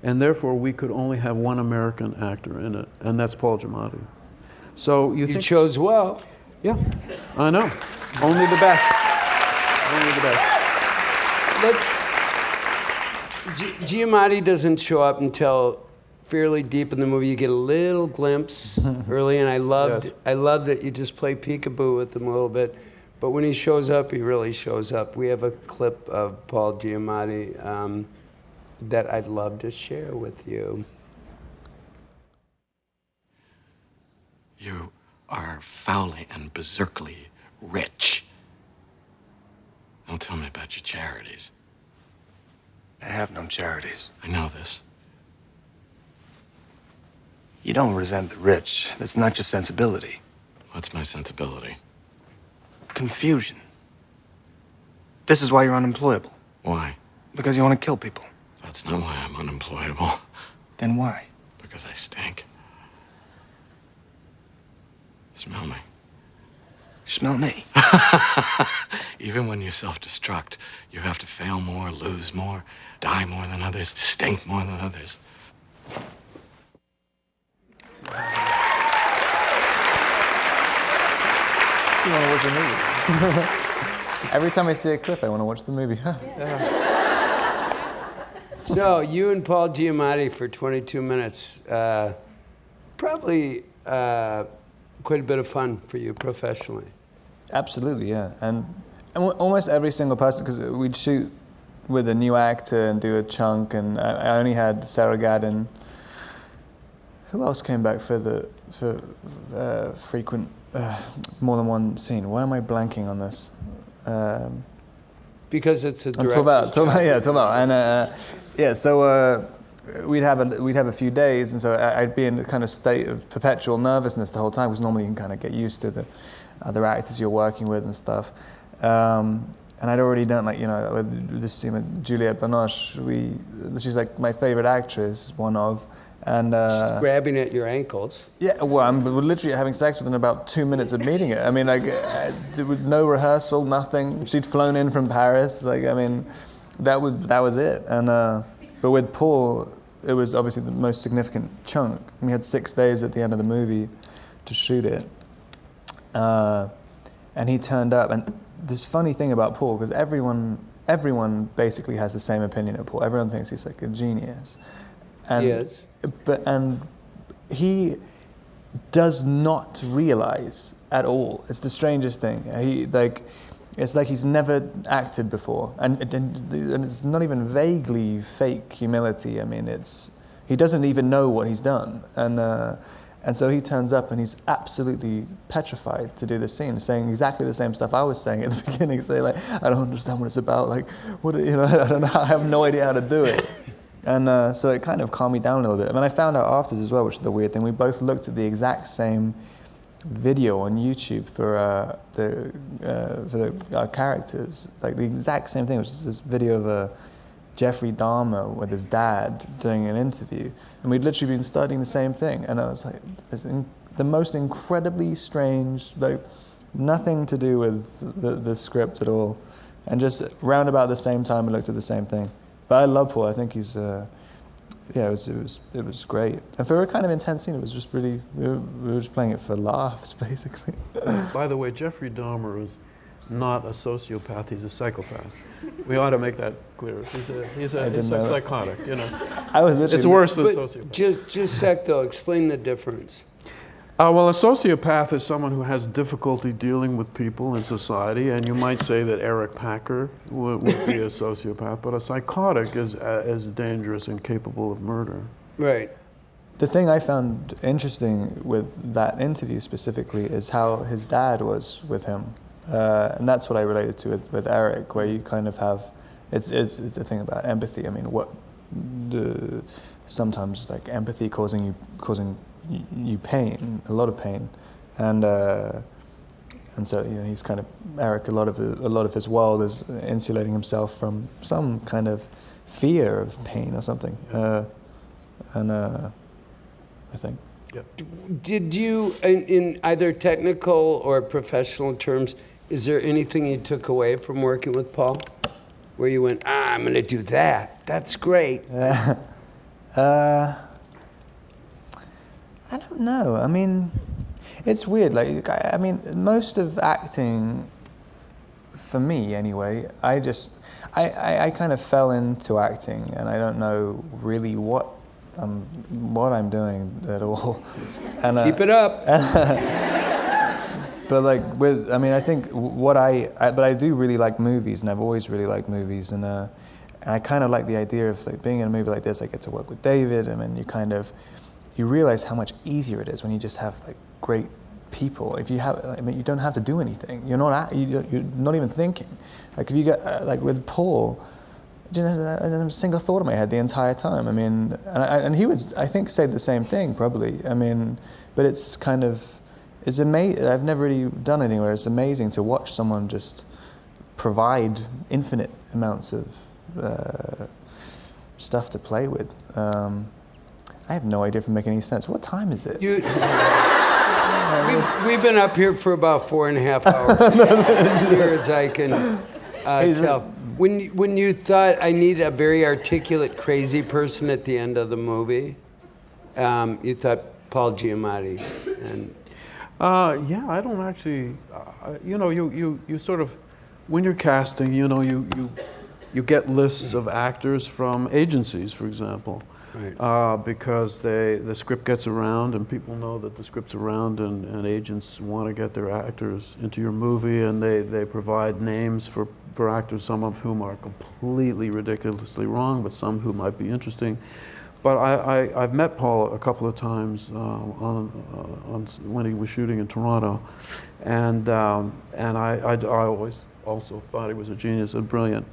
And therefore, we could only have one American actor in it, and that's Paul Giamatti. So you chose well. Yeah, I know. Only the best. Only the best. Giamatti doesn't show up until fairly deep in the movie. You get a little glimpse early, and I loved that you just play peekaboo with him a little bit. But when he shows up, he really shows up. We have a clip of Paul Giamatti that I'd love to share with you. You are foully and berserkly rich. Don't tell me about your charities. I have no charities. I know this. You don't resent the rich. That's not your sensibility. What's my sensibility? Confusion. This is why you're unemployable. Why? Because you want to kill people. That's not why I'm unemployable. Then why? Because I stink. Smell me. Smell me. Even when you self-destruct, you have to fail more, lose more, die more than others, stink more than others. You want to watch a movie? Every time I see a clip, I want to watch the movie. So you and Paul Giamatti for 22 minutes, probably quite a bit of fun for you professionally. Absolutely, yeah. And almost every single person, because we'd shoot with a new actor and do a chunk, and I only had Sarah Gadon. Who else came back for frequent more than one scene? Why am I blanking on this? Because it's a director's Toval. And yeah, so we'd have a few days, and so I'd be in a kind of state of perpetual nervousness the whole time, because normally you can kind of get used to the other actors you're working with and stuff. And I'd already done, like, you know, with this scene with Juliette Binoche, she's like my favorite actress, one of, and she's grabbing at your ankles. Yeah, well, we're literally having sex within about 2 minutes of meeting it. I mean, like, there was no rehearsal, nothing. She'd flown in from Paris. Like, I mean, that was it. And but with Paul, it was obviously the most significant chunk. We had 6 days at the end of the movie to shoot it, and he turned up. And this funny thing about Paul, because everyone basically has the same opinion of Paul. Everyone thinks he's like a genius. And, yes. And he does not realize at all. It's the strangest thing. It's like he's never acted before, and it's not even vaguely fake humility. I mean, he doesn't even know what he's done, and so he turns up and he's absolutely petrified to do this scene, saying exactly the same stuff I was saying at the beginning. Saying like, I don't understand what it's about. Like, what, you know, I don't know. I have no idea how to do it. And so it kind of calmed me down a little bit. And then I found out afterwards as well, which is the weird thing. We both looked at the exact same video on YouTube for our characters, like the exact same thing. It was this video of Jeffrey Dahmer with his dad doing an interview, and we'd literally been studying the same thing. And I was like, it's the most incredibly strange, like nothing to do with the script at all, and just round about the same time we looked at the same thing. But I love Paul. I think he's, it was great. And for a kind of intense scene, it was just really, we were just playing it for laughs, basically. By the way, Jeffrey Dahmer is not a sociopath, he's a psychopath. We ought to make that clear. He's a psychotic, you know. I was literally, it's worse than sociopath. Just a sec, though. Explain the difference. Well, a sociopath is someone who has difficulty dealing with people in society, and you might say that Eric Packer would be a sociopath, but a psychotic is as dangerous and capable of murder. Right. The thing I found interesting with that interview specifically is how his dad was with him. And that's what I related to with Eric, where you kind of have, it's a thing about empathy. I mean, sometimes like empathy causing you pain, a lot of pain, and so, you know, he's kind of, Eric, a lot of his world is insulating himself from some kind of fear of pain or something, I think. Yeah. Did you, in either technical or professional terms, is there anything you took away from working with Paul, where you went, I'm going to do that? That's great. I don't know. I mean, it's weird. Like, I mean, most of acting, for me anyway, I kind of fell into acting, and I don't know really what I'm doing at all. And keep it up. But like I think but I do really like movies, and I've always really liked movies, and I kind of like the idea of like being in a movie like this. I get to work with David, and then you realize how much easier it is when you just have like great people. If you have, I mean, you don't have to do anything. You're not even thinking. Like if you get like with Paul, I didn't have a single thought in my head the entire time. I mean, and he would, I think, say the same thing probably. I mean, but it's kind of, it's amazing. I've never really done anything where it's amazing to watch someone just provide infinite amounts of stuff to play with. I have no idea if it makes any sense. What time is it? We've been up here for about 4.5 hours. Here as I can tell. When you thought I need a very articulate, crazy person at the end of the movie, you thought Paul Giamatti. And yeah, I don't actually. You know, you sort of, when you're casting, you know, you get lists of actors from agencies, for example. Right. Because the script gets around and people know that the script's around, and agents want to get their actors into your movie, and they provide names for actors, some of whom are completely ridiculously wrong, but some who might be interesting. But I've met Paul a couple of times when he was shooting in Toronto, and I always also thought he was a genius and brilliant,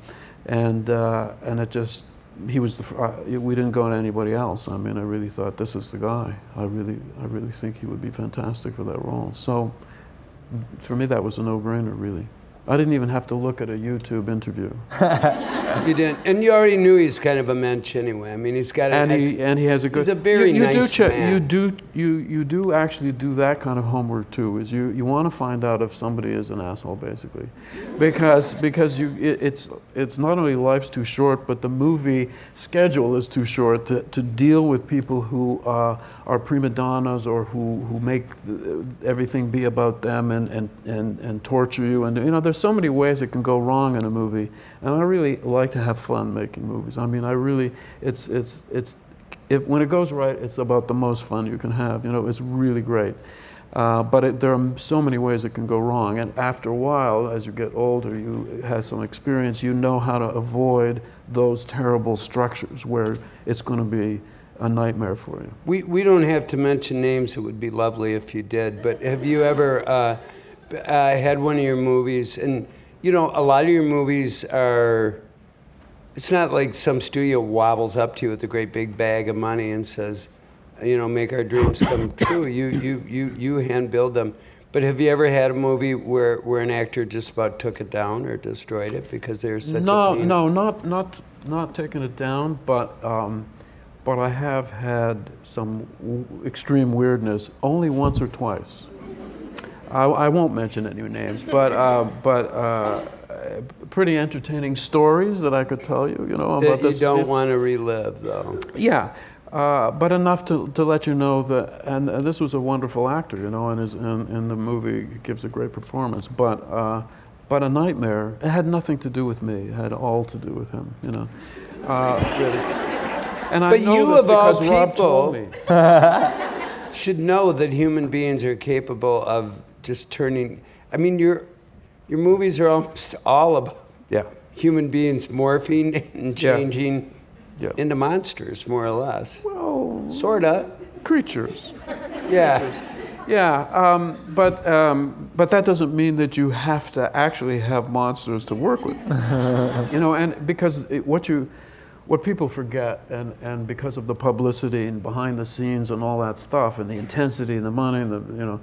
and it just. He was we didn't go to anybody else. I mean, I really thought this is the guy. I really think he would be fantastic for that role. So, for me, that was a no-brainer, really. I didn't even have to look at a YouTube interview. You didn't, and you already knew he's kind of a mensch anyway. I mean, he's got and he has a good. He's a very nice man. You do actually do that kind of homework too. Is you want to find out if somebody is an asshole, basically, because it's not only life's too short, but the movie schedule is too short to deal with people who are prima donnas or who make everything be about them and torture you, and there's so many ways it can go wrong in a movie, and I really like to have fun making movies. I mean, when it goes right, it's about the most fun you can have. It's really great. But there are so many ways it can go wrong, and after a while, as you get older, you have some experience. You know how to avoid those terrible structures where it's going to be a nightmare for you. We don't have to mention names. It would be lovely if you did. But have you ever had one of your movies, and a lot of your movies are. It's not like some studio wobbles up to you with a great big bag of money and says, make our dreams come true. You hand build them. But have you ever had a movie where an actor just about took it down or destroyed it because they're such a pain? No, not taking it down, but I have had some extreme weirdness only once or twice. I won't mention any names, but pretty entertaining stories that I could tell you, about this. You don't want to relive, though. Yeah, but enough to let you know that, and this was a wonderful actor, and in the movie he gives a great performance, but a nightmare. It had nothing to do with me. It had all to do with him, really. And I know this because Rob told me. Should know that human beings are capable of just turning. I mean, your movies are almost all about human beings morphing and changing into monsters, more or less. Well, sorta creatures. Yeah. Yeah, but that doesn't mean that you have to actually have monsters to work with. And because what people forget, and because of the publicity and behind the scenes and all that stuff, and the intensity and the money, and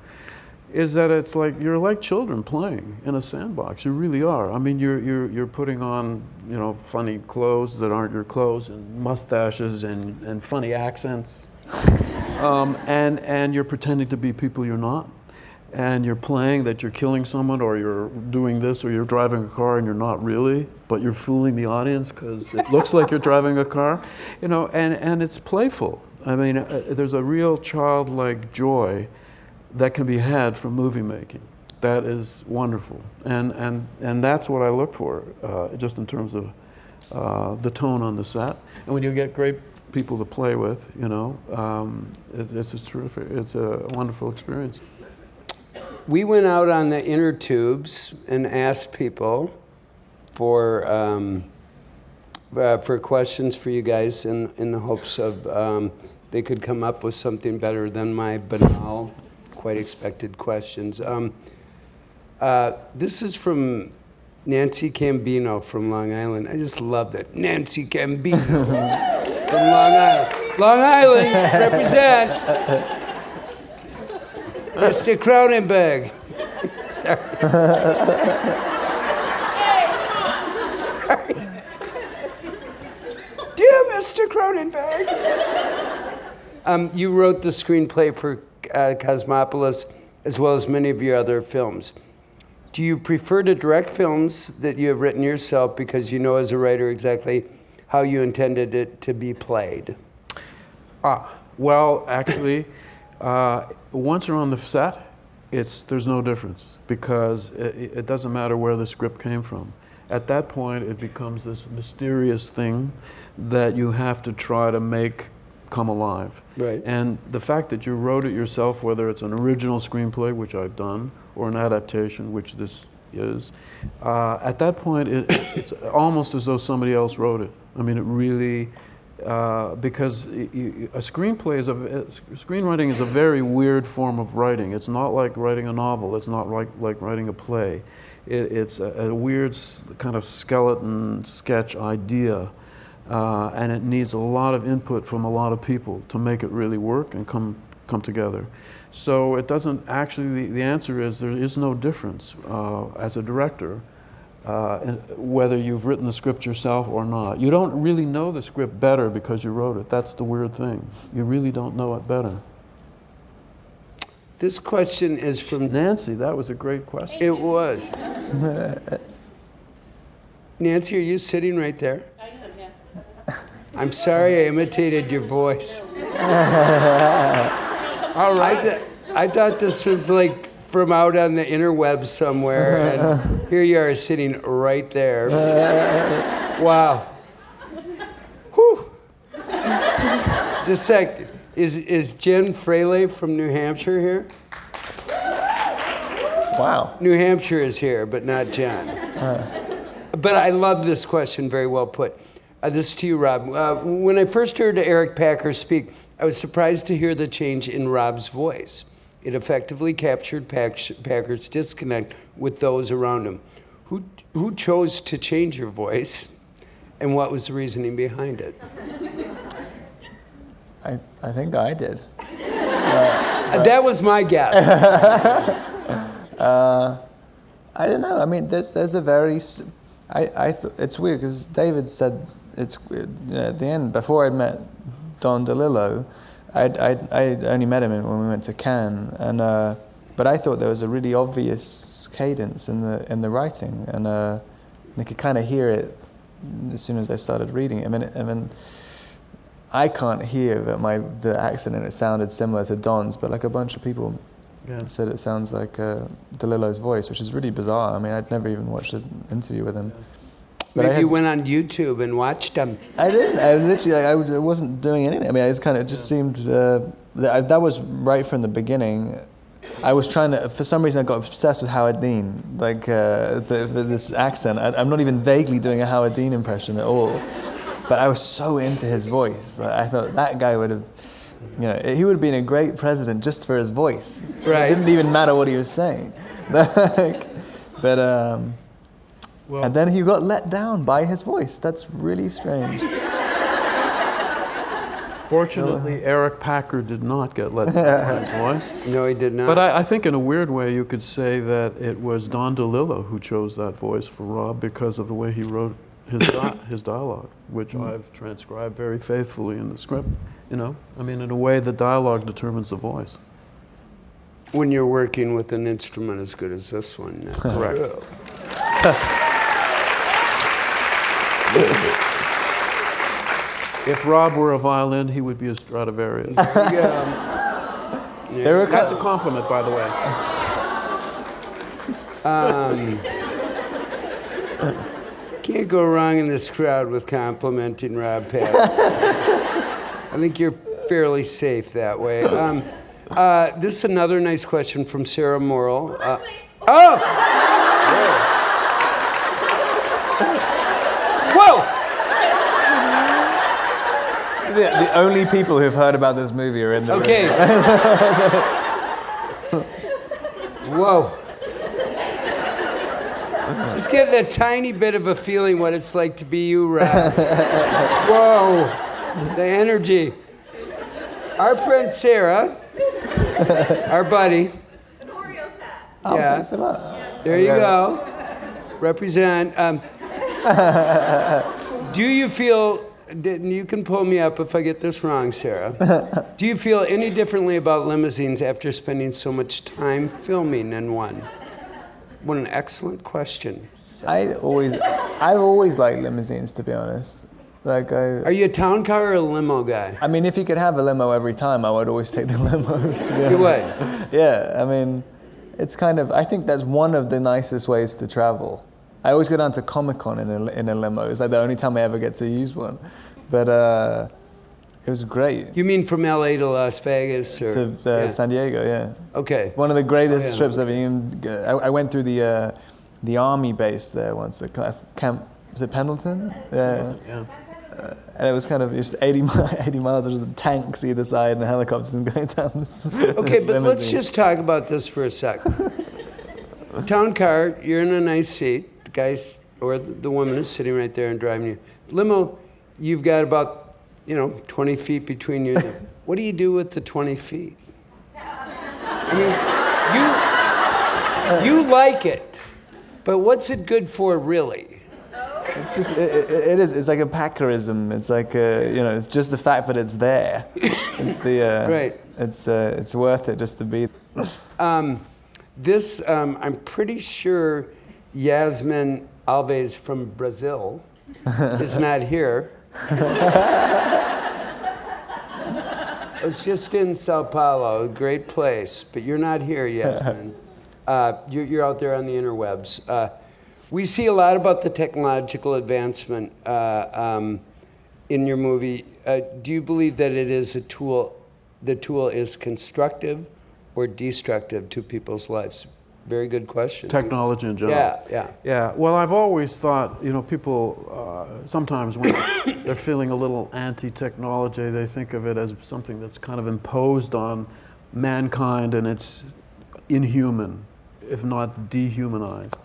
is that it's like you're like children playing in a sandbox. You really are. I mean, you're putting on funny clothes that aren't your clothes, and mustaches and funny accents, and you're pretending to be people you're not, and you're playing that you're killing someone, or you're doing this, or you're driving a car and you're not really, but you're fooling the audience because it looks like you're driving a car, and it's playful. I mean, there's a real childlike joy that can be had from movie making. That is wonderful, and that's what I look for, just in terms of the tone on the set. And when you get great people to play with, it's a wonderful experience. We went out on the inner tubes and asked people for questions for you guys in the hopes of they could come up with something better than my banal, quite expected questions. This is from Nancy Cambino from Long Island. I just love that. Nancy Cambino from Long Island. Long Island, represent. Mr. Cronenberg. Sorry. Sorry. Dear Mr. Cronenberg. You wrote the screenplay for Cosmopolis, as well as many of your other films. Do you prefer to direct films that you have written yourself because you know as a writer exactly how you intended it to be played? Well, actually, once you're on the set, there's no difference, because it doesn't matter where the script came from. At that point, it becomes this mysterious thing that you have to try to make come alive. Right. And the fact that you wrote it yourself, whether it's an original screenplay, which I've done, or an adaptation, which this is, at that point, it's almost as though somebody else wrote it. I mean, it really, because a screenplay is screenwriting is a very weird form of writing. It's not like writing a novel. It's not like writing a play. It's a weird kind of skeleton sketch idea, and it needs a lot of input from a lot of people to make it really work and come together. So it doesn't actually, the answer is there is no difference as a director, whether you've written the script yourself or not. You don't really know the script better because you wrote it. That's the weird thing. You really don't know it better. This question is from Nancy. That was a great question. It was. Nancy, are you sitting right there? I am, yeah. I'm sorry I imitated your voice. All right. I thought this was like from out on the interwebs somewhere, and here you are sitting right there. Wow. Whew. Just a sec. Is Jen Fraley from New Hampshire here? Wow. New Hampshire is here, but not Jen. But I love this question, very well put. This is to you, Rob. When I first heard Eric Packer speak, I was surprised to hear the change in Rob's voice. It effectively captured Packer's disconnect with those around him. Who chose to change your voice, and what was the reasoning behind it? I think I did. That was my guess. I don't know. I mean, there's a very. It's weird because David said it's at the end before I'd met Don DeLillo. I'd only met him when we went to Cannes, and but I thought there was a really obvious cadence in the writing, and I could kind of hear it as soon as I started reading it. I mean, I can't hear that the accent in it sounded similar to Don's, but like a bunch of people said it sounds like DeLillo's voice, which is really bizarre. I mean, I'd never even watched an interview with him. But maybe you went on YouTube and watched him. I didn't. I literally, I wasn't doing anything. I mean, it just seemed that was right from the beginning. I was trying to, for some reason, I got obsessed with Howard Dean, like this accent. I'm not even vaguely doing a Howard Dean impression at all. But I was so into his voice. I thought that guy would have, he would have been a great president just for his voice. Right. It didn't even matter what he was saying. And then he got let down by his voice. That's really strange. Fortunately, Eric Packer did not get let down by his voice. No, he did not. But I think in a weird way you could say that it was Don DeLillo who chose that voice for Rob because of the way he wrote his dialogue, which I've transcribed very faithfully in the script. I mean, in a way, the dialogue determines the voice. When you're working with an instrument as good as this one, that's correct. True. If Rob were a violin, he would be a Stradivarius. There you go. That's a compliment, by the way. Can't go wrong in this crowd with complimenting Rob Pack. I think you're fairly safe that way. This is another nice question from Sarah Morrill. Whoa! The only people who've heard about this movie are in the room. Okay. Whoa. Just getting a tiny bit of a feeling what it's like to be you, Rob. Whoa. The energy. Our friend Sarah, our buddy. Oh, yeah. thanks a lot. There you go. Represent. Do you feel, you can pull me up if I get this wrong, Sarah. Do you feel any differently about limousines after spending so much time filming in one? What an excellent question. I've always liked limousines, to be honest. Are you a town car or a limo guy? I mean, if you could have a limo every time, I would always take the limo, to be honest. You would? Yeah, I mean, it's kind of, I think that's one of the nicest ways to travel. I always go down to Comic-Con in a limo. It's like the only time I ever get to use one. But it was great. You mean from LA to Las Vegas? Or? To San Diego, yeah. Okay. One of the greatest trips I've even... I went through the army base there once, Camp... Was it Pendleton? Yeah. And it was kind of just 80 miles of just tanks either side and helicopters and going down this Okay, but let's just talk about this for a sec. Town car, you're in a nice seat. The guy or the woman is sitting right there and driving you. Limo, you've got about 20 feet between you. What do you do with the 20 feet? I mean, you like it, but what's it good for, really? It's just it's like a Packerism. It's like it's just the fact that it's there. It's the right. It's worth it just to be. This I'm pretty sure Yasmin Alves from Brazil is not here. I was just in Sao Paulo, a great place, but you're not here, Yasmin. You're out there on the interwebs. We see a lot about the technological advancement in your movie. Do you believe that it is a tool, the tool is constructive or destructive to people's lives? Very good question. Technology in general. Yeah. Well, I've always thought, people sometimes when they're feeling a little anti-technology, they think of it as something that's kind of imposed on mankind and it's inhuman, if not dehumanized.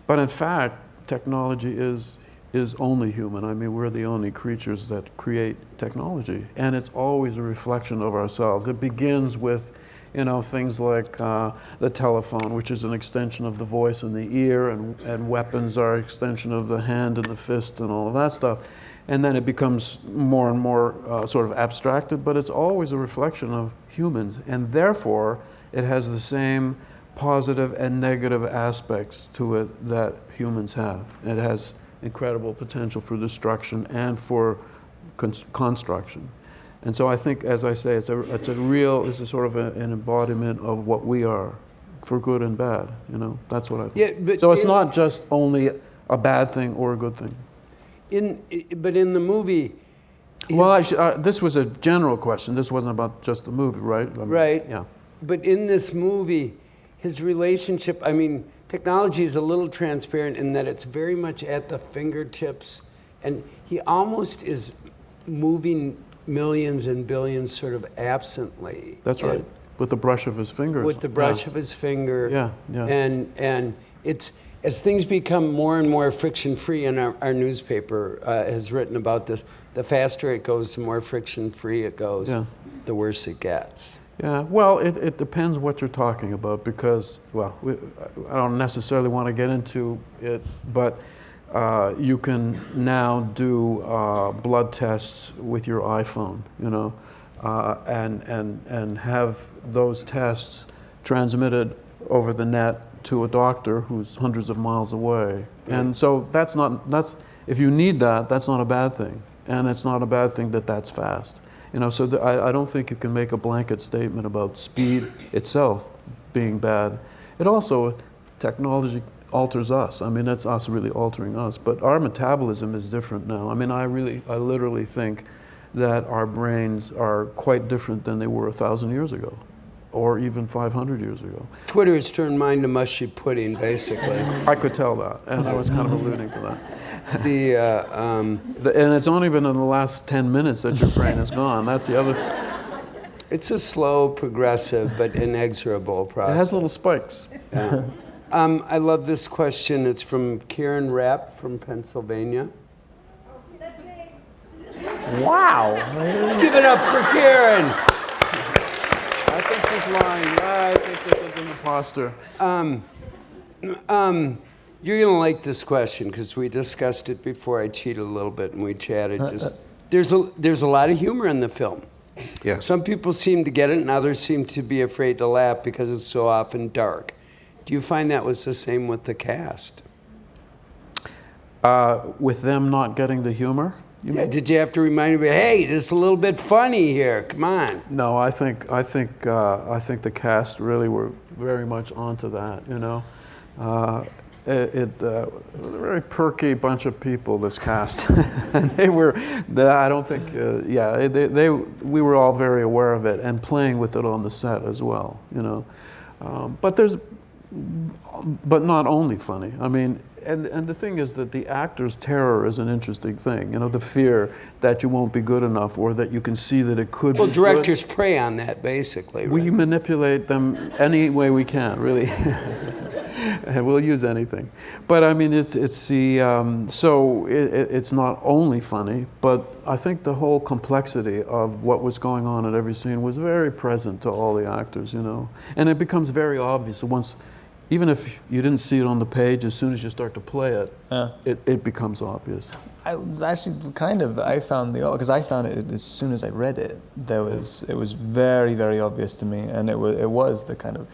But in fact, technology is only human. I mean, we're the only creatures that create technology, and it's always a reflection of ourselves. It begins with, things like the telephone, which is an extension of the voice and the ear, and weapons are an extension of the hand and the fist and all of that stuff. And then it becomes more and more sort of abstracted, but it's always a reflection of humans, and therefore it has the same positive and negative aspects to it that humans have. It has incredible potential for destruction and for construction. And so I think, as I say, it's a sort of an embodiment of what we are, for good and bad. That's what I think. Yeah, but so it's not just only a bad thing or a good thing. But in the movie. Well, this was a general question. This wasn't about just the movie, right? Right. Yeah. But in this movie, his relationship, technology is a little transparent in that it's very much at the fingertips, and he almost is moving millions and billions sort of absently. That's right, with the brush of his fingers. With the brush of his finger. Yeah. And it's, as things become more and more friction-free, and our newspaper has written about this, the faster it goes, the more friction-free it goes, the worse it gets. Yeah, well, it depends what you're talking about because, I don't necessarily want to get into it, but you can now do blood tests with your iPhone, and have those tests transmitted over the net to a doctor who's hundreds of miles away. And so if you need that, that's not a bad thing. And it's not a bad thing that that's fast. So I don't think you can make a blanket statement about speed itself being bad. It also, technology alters us. That's us really altering us. But our metabolism is different now. I literally think that our brains are quite different than they were 1,000 years ago, or even 500 years ago. Twitter has turned mine to mushy pudding, basically. I could tell that, and I was kind of alluding to that. And it's only been in the last 10 minutes that your brain is gone. That's the other thing. It's a slow, progressive, but inexorable process. It has little spikes. Yeah. I love this question. It's from Karen Rapp from Pennsylvania. That's me. Wow. Let's give it up for Karen. I think she's lying. I think this is an imposter. You're going to like this question because we discussed it before. I cheated a little bit and we chatted. There's a lot of humor in the film. Yeah. Some people seem to get it and others seem to be afraid to laugh because it's so often dark. Do you find that was the same with the cast? With them not getting the humor? Did you have to remind me, hey, this is a little bit funny here, come on? No, I think the cast really were very much onto that, a very perky bunch of people, this cast. And I don't think, we were all very aware of it and playing with it on the set as well, you know. But not only funny. I mean, and the thing is that the actor's terror is an interesting thing. You know, the fear that you won't be good enough or that you can see that it could be good. Well, directors prey on that, basically. Right? We manipulate them any way we can, really. We'll use anything. But I mean, it's not only funny, but I think the whole complexity of what was going on at every scene was very present to all the actors, you know. And it becomes very obvious once, even if you didn't see it on the page, as soon as you start to play it, it becomes obvious. I found because I found it as soon as I read it, it was very, very obvious to me, and it was the kind of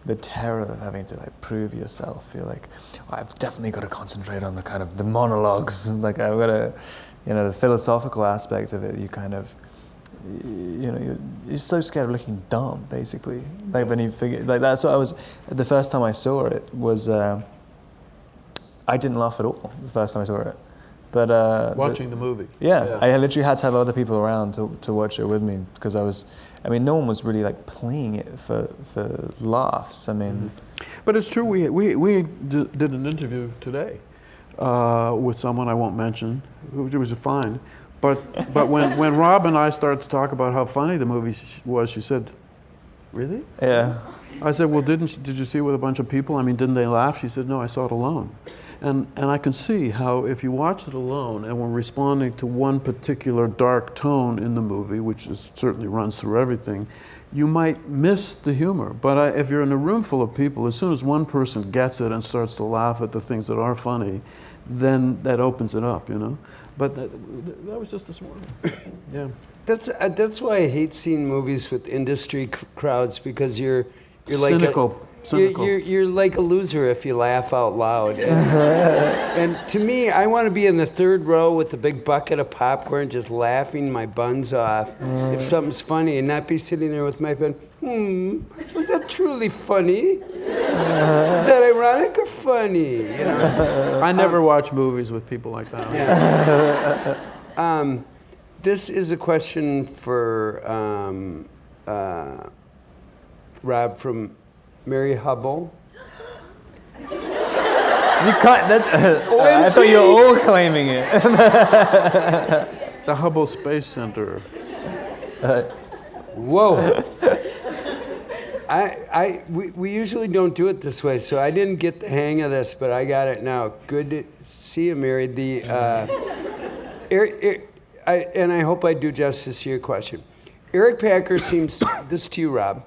the terror of having to like prove yourself. You're like, I've definitely got to concentrate on the kind of the monologues, like I've got to, you know, the philosophical aspect of it. You kind of, you know, you're so scared of looking dumb, basically. Like when you figure, like that's what I was. The first time I saw it was, I didn't laugh at all the first time I saw it. But watching the movie. Yeah, I literally had to have other people around to watch it with me because no one was really like playing it for laughs. I mean, but it's true. We did an interview today with someone I won't mention, who was fine. But when Rob and I started to talk about how funny the movie was, she said, "Really?" Yeah. I said, "Well, did you see it with a bunch of people? I mean, didn't they laugh?" She said, "No, I saw it alone." And I can see how if you watch it alone and were responding to one particular dark tone in the movie, which certainly runs through everything, you might miss the humor. But if you're in a room full of people, as soon as one person gets it and starts to laugh at the things that are funny, then that opens it up, you know. But that was just this morning. Yeah. That's why I hate seeing movies with industry crowds, because you're cynical. You're like a loser if you laugh out loud. And to me, I want to be in the third row with a big bucket of popcorn, just laughing my buns off if something's funny, and not be sitting there with my pen. Was that truly funny? Is that ironic or funny? You know? I never watch movies with people like that. Yeah. This is a question for Rob from Mary Hubble. You can't. I thought you were all claiming it. The Hubble Space Center. Whoa. We usually don't do it this way, so I didn't get the hang of this, but I got it now. Good to see you, Mary. And I hope I do justice to your question. Eric Packer seems, this to you, Rob.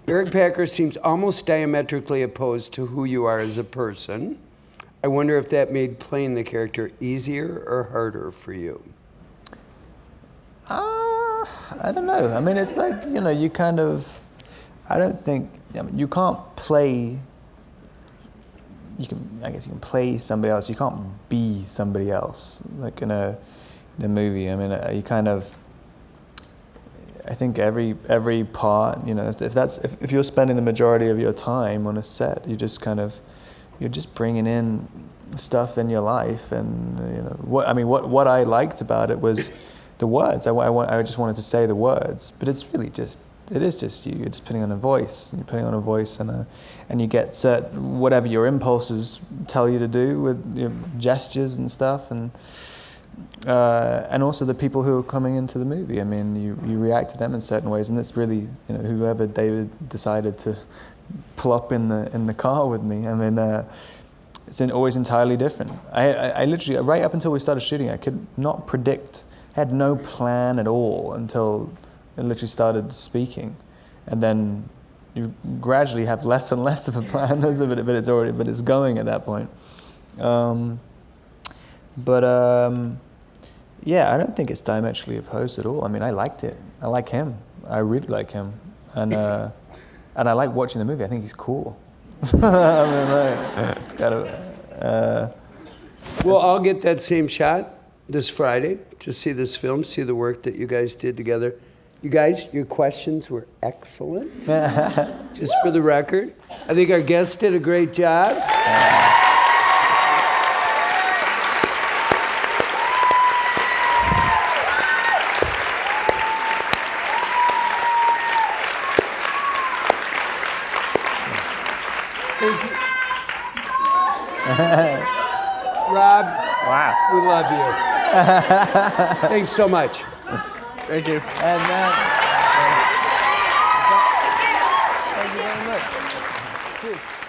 Eric Packer seems almost diametrically opposed to who you are as a person. I wonder if that made playing the character easier or harder for you. I don't know. I mean, it's like, you know, you kind of, I don't think, I mean, you can't play, I guess you can play somebody else. You can't be somebody else, like in a movie. I mean, you kind of, I think every part, you know, if you're spending the majority of your time on a set, you're just bringing in stuff in your life, and you know what I liked about it was the words. I just wanted to say the words, but it's really just you. You're just putting on a voice. You're putting on a voice, and you get whatever your impulses tell you to do with your gestures and stuff, and also the people who are coming into the movie. I mean, you react to them in certain ways, and it's really, you know, whoever David decided to pull up in the car with me. I mean, it's always entirely different. I literally, right up until we started shooting, I could not predict. I had no plan at all until I literally started speaking, and then you gradually have less and less of a plan, but it's going at that point. Yeah, I don't think it's diametrically opposed at all. I mean, I liked it. I like him. I really like him, and I like watching the movie. I think he's cool. I mean, like, it's kind of. Well, I'll get that same shot this Friday to see this film, see the work that you guys did together. You guys, your questions were excellent. Just for the record, I think our guests did a great job. Thank you. Rob, Wow. we love you. Thanks so much. Thank you. And thank you very much. Cheers.